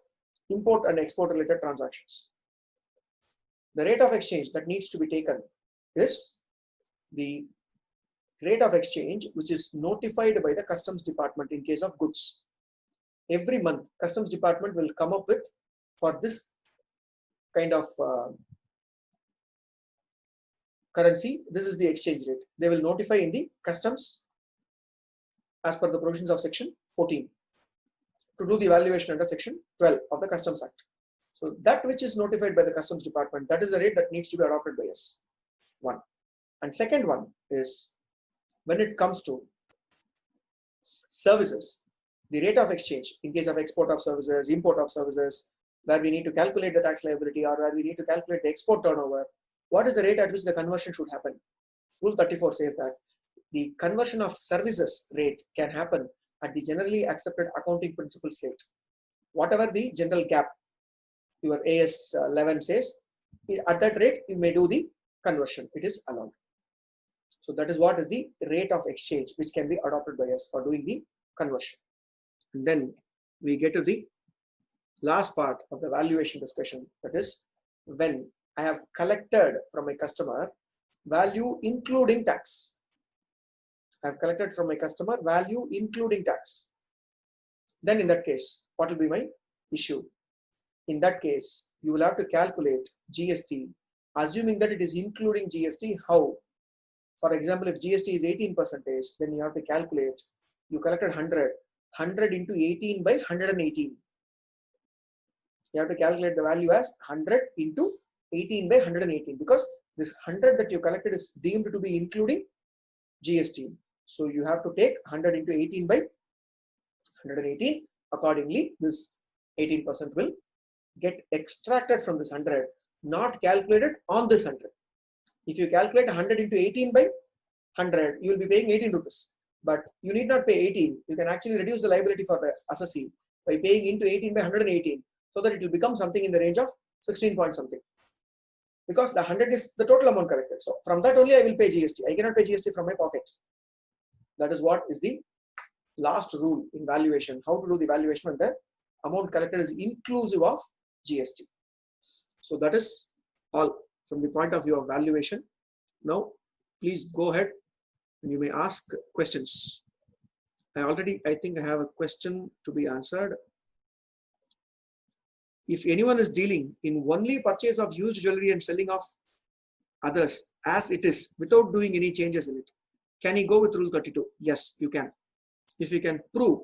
import and export related transactions, the rate of exchange that needs to be taken is the rate of exchange which is notified by the customs department in case of goods. Every month, customs department will come up with, for this kind of currency, this is the exchange rate. They will notify in the customs as per the provisions of section 14 to do the valuation under section 12 of the Customs Act. So that which is notified by the customs department, that is the rate that needs to be adopted by us. One. And second one is when it comes to services, the rate of exchange in case of export of services, import of services, where we need to calculate the tax liability or where we need to calculate the export turnover, what is the rate at which the conversion should happen? Rule 34 says that the conversion of services rate can happen at the generally accepted accounting principles rate. Whatever the general gap, your AS 11 says, at that rate you may do the conversion. It is allowed. So that is what is the rate of exchange which can be adopted by us for doing the conversion. And then we get to the last part of the valuation discussion. That is, when I have collected from a customer value including tax. I have collected from my customer value including tax. Then in that case, what will be my issue? In that case, you will have to calculate GST, assuming that it is including GST. How? For example, if GST is 18%, then you have to calculate, you collected 100 into 18 by 118. You have to calculate the value as 100 into 18 by 118, because this 100 that you collected is deemed to be including GST. So you have to take 100 into 18 by 118. Accordingly, this 18% will get extracted from this 100, not calculated on this 100. If you calculate 100 into 18 by 100, you will be paying 18 rupees. But you need not pay 18. You can actually reduce the liability for the assessee by paying into 18 by 118, so that it will become something in the range of 16 point something. Because the 100 is the total amount collected. So from that only I will pay GST. I cannot pay GST from my pocket. That is what is the last rule in valuation. How to do the valuation when the amount collected is inclusive of GST. So that is all from the point of view of valuation. Now, please go ahead and you may ask questions. I think I have a question to be answered. If anyone is dealing in only purchase of used jewelry and selling of others as it is without doing any changes in it, can he go with Rule 32? Yes, you can. If you can prove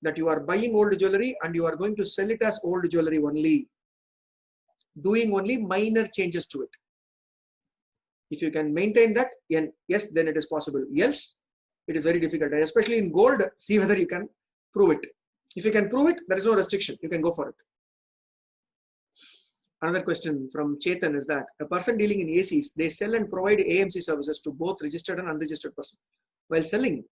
that you are buying old jewelry and you are going to sell it as old jewelry only, doing only minor changes to it. If you can maintain that, yes, then it is possible. Else, it is very difficult. And especially in gold, see whether you can prove it. If you can prove it, there is no restriction. You can go for it. Another question from Chetan is that a person dealing in ACs, they sell and provide AMC services to both registered and unregistered person. While selling,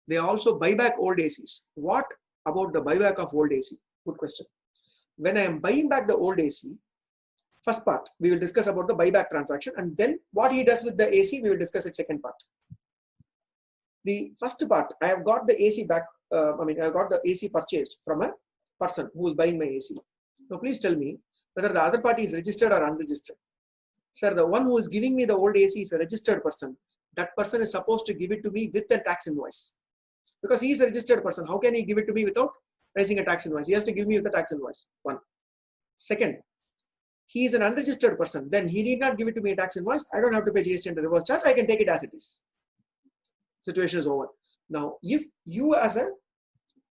they also buy back old ACs. What about the buyback of old AC? Good question. When I am buying back the old AC, first part, we will discuss about the buyback transaction, and then what he does with the AC, we will discuss it second part. The first part, I have got the AC back, I have got the AC purchased from a person who is buying my AC. Now please tell me whether the other party is registered or unregistered. Sir, the one who is giving me the old AC is a registered person. That person is supposed to give it to me with a tax invoice. Because he is a registered person, how can he give it to me without raising a tax invoice? He has to give me with a tax invoice. One. Second, he is an unregistered person, then he need not give it to me a tax invoice. I don't have to pay GST and the reverse charge. I can take it as it is. Situation is over. Now, if you as a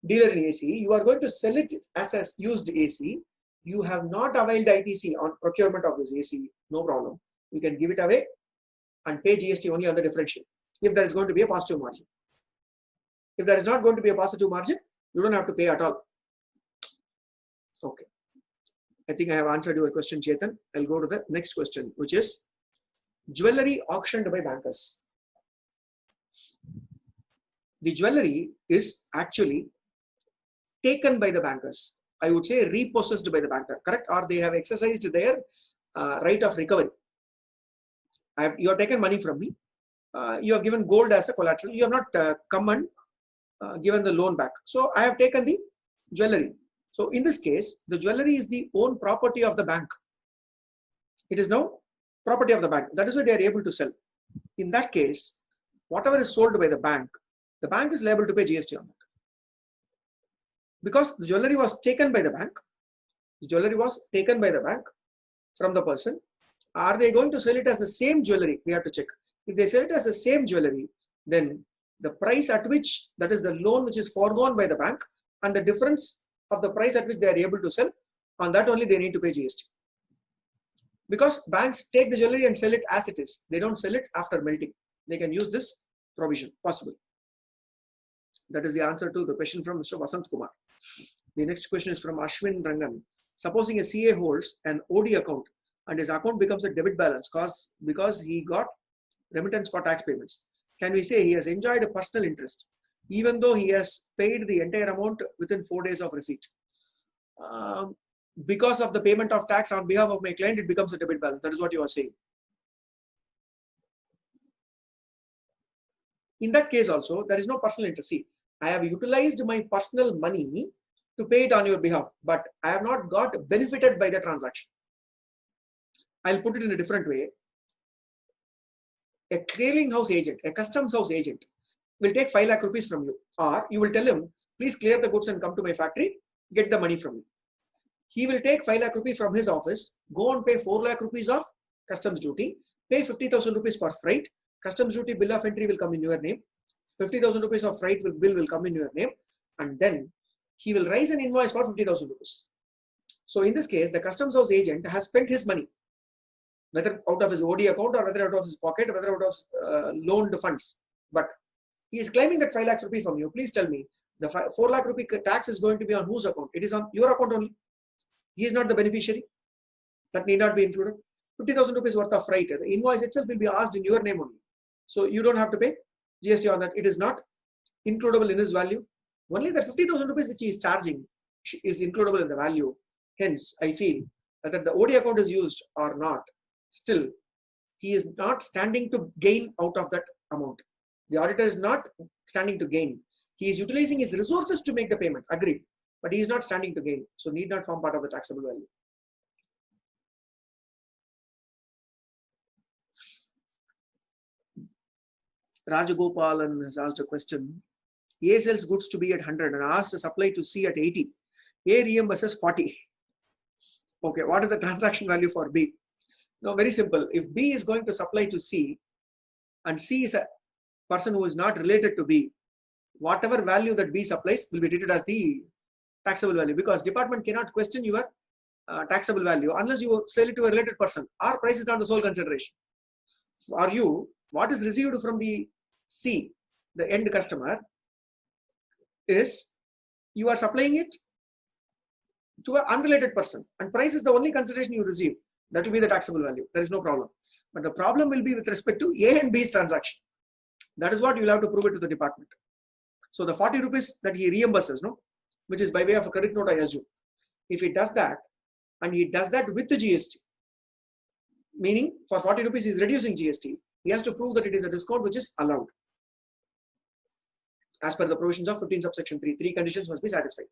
dealer in AC, you are going to sell it as a used AC, you have not availed ITC on procurement of this AC, no problem. You can give it away and pay GST only on the differential if there is going to be a positive margin. If there is not going to be a positive margin, you don't have to pay at all. Okay. I think I have answered your question, Chetan. I'll go to the next question, which is jewelry auctioned by bankers. The jewelry is actually taken by the bankers. I would say repossessed by the banker, correct? Or they have exercised their right of recovery. You have taken money from me. You have given gold as a collateral. You have not come and given the loan back. So I have taken the jewelry. So in this case, the jewelry is the own property of the bank. It is now property of the bank. That is why they are able to sell. In that case, whatever is sold by the bank is liable to pay GST on that. Because the jewelry was taken by the bank. The jewelry was taken by the bank from the person. Are they going to sell it as the same jewelry? We have to check. If they sell it as the same jewelry, then the price at which, that is the loan which is foregone by the bank, and the difference of the price at which they are able to sell, on that only they need to pay GST. Because banks take the jewelry and sell it as it is. They don't sell it after melting. They can use this provision, possible. That is the answer to the question from Mr. Vasant Kumar. The next question is from Ashwin Rangan. Supposing a CA holds an OD account and his account becomes a debit balance because he got remittance for tax payments, can we say he has enjoyed a personal interest even though he has paid the entire amount within 4 days of receipt? Because of the payment of tax on behalf of my client, it becomes a debit balance. That is what you are saying. In that case also, there is no personal interest. See, I have utilized my personal money to pay it on your behalf, but I have not got benefited by the transaction. I'll put it in a different way. A clearing house agent, a customs house agent will take 5 lakh rupees from you, or you will tell him, please clear the goods and come to my factory, get the money from me. He will take 5 lakh rupees from his office, go and pay 4 lakh rupees of customs duty, pay 50,000 rupees for freight, customs duty bill of entry will come in your name, 50,000 rupees of freight bill will come in your name, and then he will raise an invoice for 50,000 rupees. So in this case, the customs house agent has spent his money, whether out of his OD account or whether out of his pocket, whether out of loaned funds. But he is claiming that 5 lakh rupee from you. Please tell me, the 4 lakh rupee tax is going to be on whose account? It is on your account only. He is not the beneficiary. That need not be included. 50,000 rupees worth of freight. The invoice itself will be asked in your name only. So you don't have to pay GST on that. It is not includable in his value. Only that 50,000 rupees which he is charging is includable in the value. Hence, I feel whether the OD account is used or not, still, he is not standing to gain out of that amount. The auditor is not standing to gain. He is utilizing his resources to make the payment, agreed, but he is not standing to gain, so need not form part of the taxable value. Rajagopalan has asked a question. A sells goods to B at 100 and asks the supply to C at 80. A reimburses 40. Okay, what is the transaction value for B? Now, very simple. If B is going to supply to C and C is a person who is not related to B, whatever value that B supplies will be treated as the taxable value, because department cannot question your taxable value unless you sell it to a related person. Our price is not the sole consideration. For you, what is received from the C, the end customer, is you are supplying it to an unrelated person, and price is the only consideration you receive. That will be the taxable value. There is no problem. But the problem will be with respect to A and B's transaction. That is what you will have to prove it to the department. So the 40 rupees that he reimburses, no, which is by way of a credit note, I assume. If he does that, and he does that with the GST, meaning for 40 rupees he is reducing GST, he has to prove that it is a discount which is allowed. As per the provisions of 15 subsection 3, 3 conditions must be satisfied.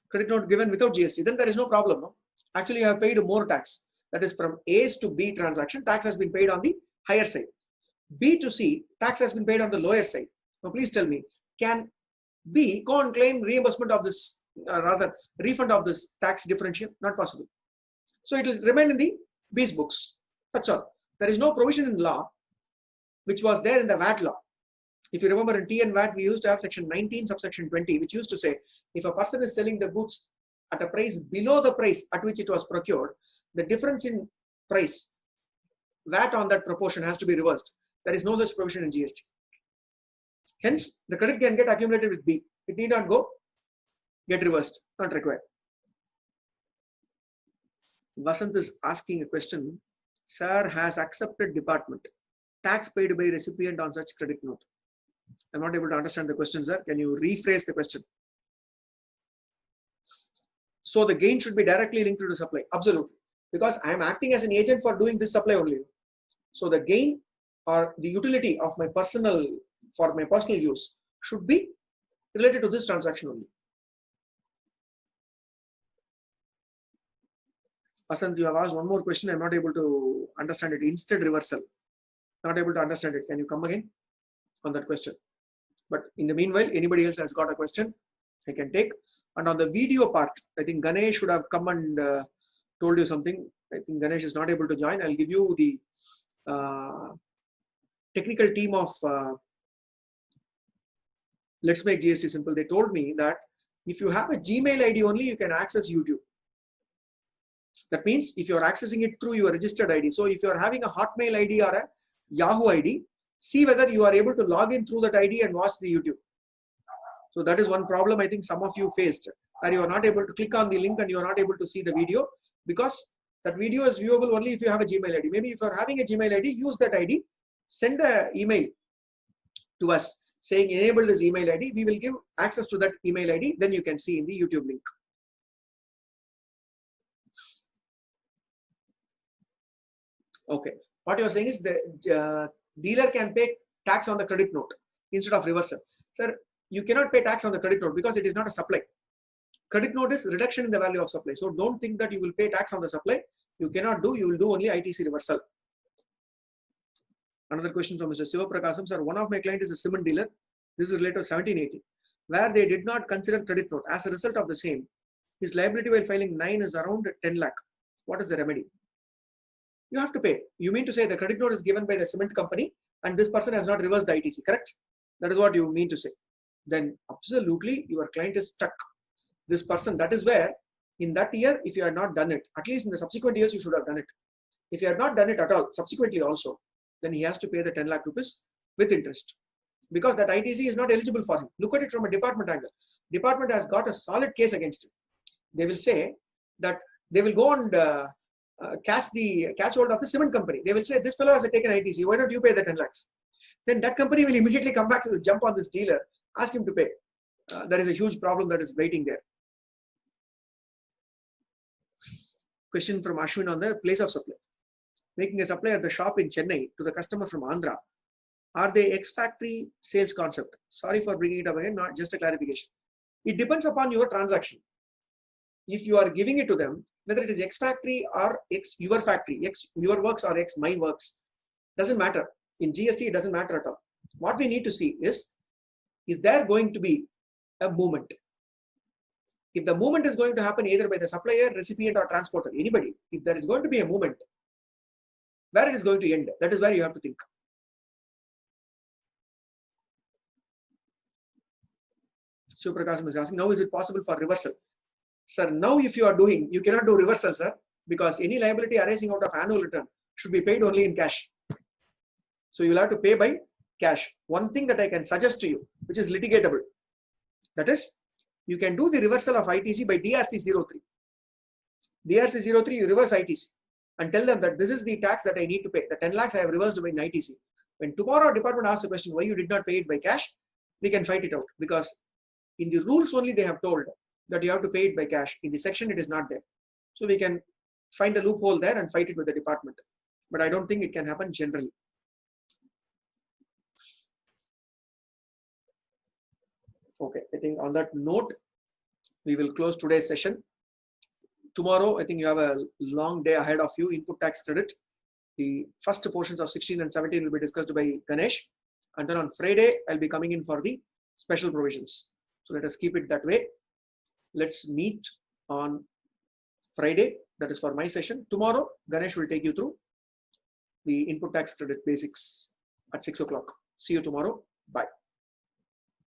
Credit note given without GST, then there is no problem. No? Actually, you have paid more tax. That is from A's to B transaction, tax has been paid on the higher side. B to C, tax has been paid on the lower side. Now, please tell me, can B go and claim reimbursement of this, rather refund of this tax differential? Not possible. So it will remain in the B's books. That's all. There is no provision in law which was there in the VAT law. If you remember in T and VAT, we used to have section 19, subsection 20, which used to say, if a person is selling the goods at a price below the price at which it was procured, the difference in price, VAT on that proportion has to be reversed. There is no such provision in GST. Hence, the credit can get accumulated with B. It need not go get reversed, not required. Vasant is asking a question. Sir has accepted department. Tax paid by recipient on such credit note. I'm not able to understand the question, sir. Can you rephrase the question? So the gain should be directly linked to the supply. Absolutely. Because I am acting as an agent for doing this supply only. So the gain or the utility of my personal, for my personal use, should be related to this transaction only. Asant, you have asked one more question. I'm not able to understand it. Instead reversal. Not able to understand it. Can you come again on that question? But in the meanwhile, anybody else has got a question, I can take. And on the video part, I think Ganesh should have come and told you something. I think Ganesh is not able to join. I'll give you the technical team of Let's Make GST Simple. They told me that if you have a Gmail ID only, you can access YouTube. That means if you're accessing it through your registered ID. So if you're having a Hotmail ID or a Yahoo ID, see whether you are able to log in through that ID and watch the YouTube. So that is one problem I think some of you faced, where you are not able to click on the link and you are not able to see the video, because that video is viewable only if you have a Gmail ID. Maybe if you are having a Gmail ID, use that ID, send an email to us saying enable this email ID. We will give access to that email ID. Then you can see in the YouTube link. Okay. What you are saying is the dealer can pay tax on the credit note. instead of reversal. Sir, you cannot pay tax on the credit note because it is not a supply. Credit note is reduction in the value of supply. So don't think that you will pay tax on the supply. You cannot do, you will do only ITC reversal. Another question from Mr. Siva Prakasam. Sir, one of my client is a cement dealer. This is related to 1780, where they did not consider credit note. As a result of the same, his liability while filing 9 is around 10 lakh. What is the remedy? You have to pay. You mean to say the credit note is given by the cement company and this person has not reversed the ITC, correct? That is what you mean to say. Then absolutely your client is stuck. This person, that is where in that year, if you had not done it, at least in the subsequent years, you should have done it. If you had not done it at all, subsequently also, then he has to pay the 10 lakh rupees with interest. Because that ITC is not eligible for him. Look at it from a department angle. Department has got a solid case against him. They will say that they will go and catch hold of the cement company. They will say, this fellow has taken ITC, why don't you pay the 10 lakhs? Then that company will immediately come back to the jump on this dealer, ask him to pay. There is a huge problem that is waiting there. Question from Ashwin on the place of supply. Making a supply at the shop in Chennai to the customer from Andhra. Are they ex-factory sales concept? Sorry for bringing it up again, not just a clarification. It depends upon your transaction. If you are giving it to them, whether it is ex-factory or ex-your factory, ex-your works or ex-my works, doesn't matter. In GST, it doesn't matter at all. What we need to see is there going to be a movement? If the movement is going to happen either by the supplier, recipient or transporter, anybody, if there is going to be a movement, where it is going to end, that is where you have to think. Suprakasam is asking, now is it possible for reversal? Sir, now if you are doing, you cannot do reversal, sir, because any liability arising out of annual return should be paid only in cash. So you will have to pay by cash. One thing that I can suggest to you, which is litigatable, that is, you can do the reversal of ITC by DRC 03. DRC 03, you reverse ITC and tell them that this is the tax that I need to pay. The 10 lakhs I have reversed by ITC. When tomorrow department asks a question, why you did not pay it by cash, we can fight it out, because in the rules only they have told that you have to pay it by cash. In the section, it is not there. So we can find a loophole there and fight it with the department. But I don't think it can happen generally. Okay, I think on that note, we will close today's session. Tomorrow, I think you have a long day ahead of you, input tax credit. The first portions of 16 and 17 will be discussed by Ganesh. And then on Friday, I'll be coming in for the special provisions. So let us keep it that way. Let's meet on Friday. That is for my session. Tomorrow, Ganesh will take you through the input tax credit basics at 6 o'clock. See you tomorrow. Bye.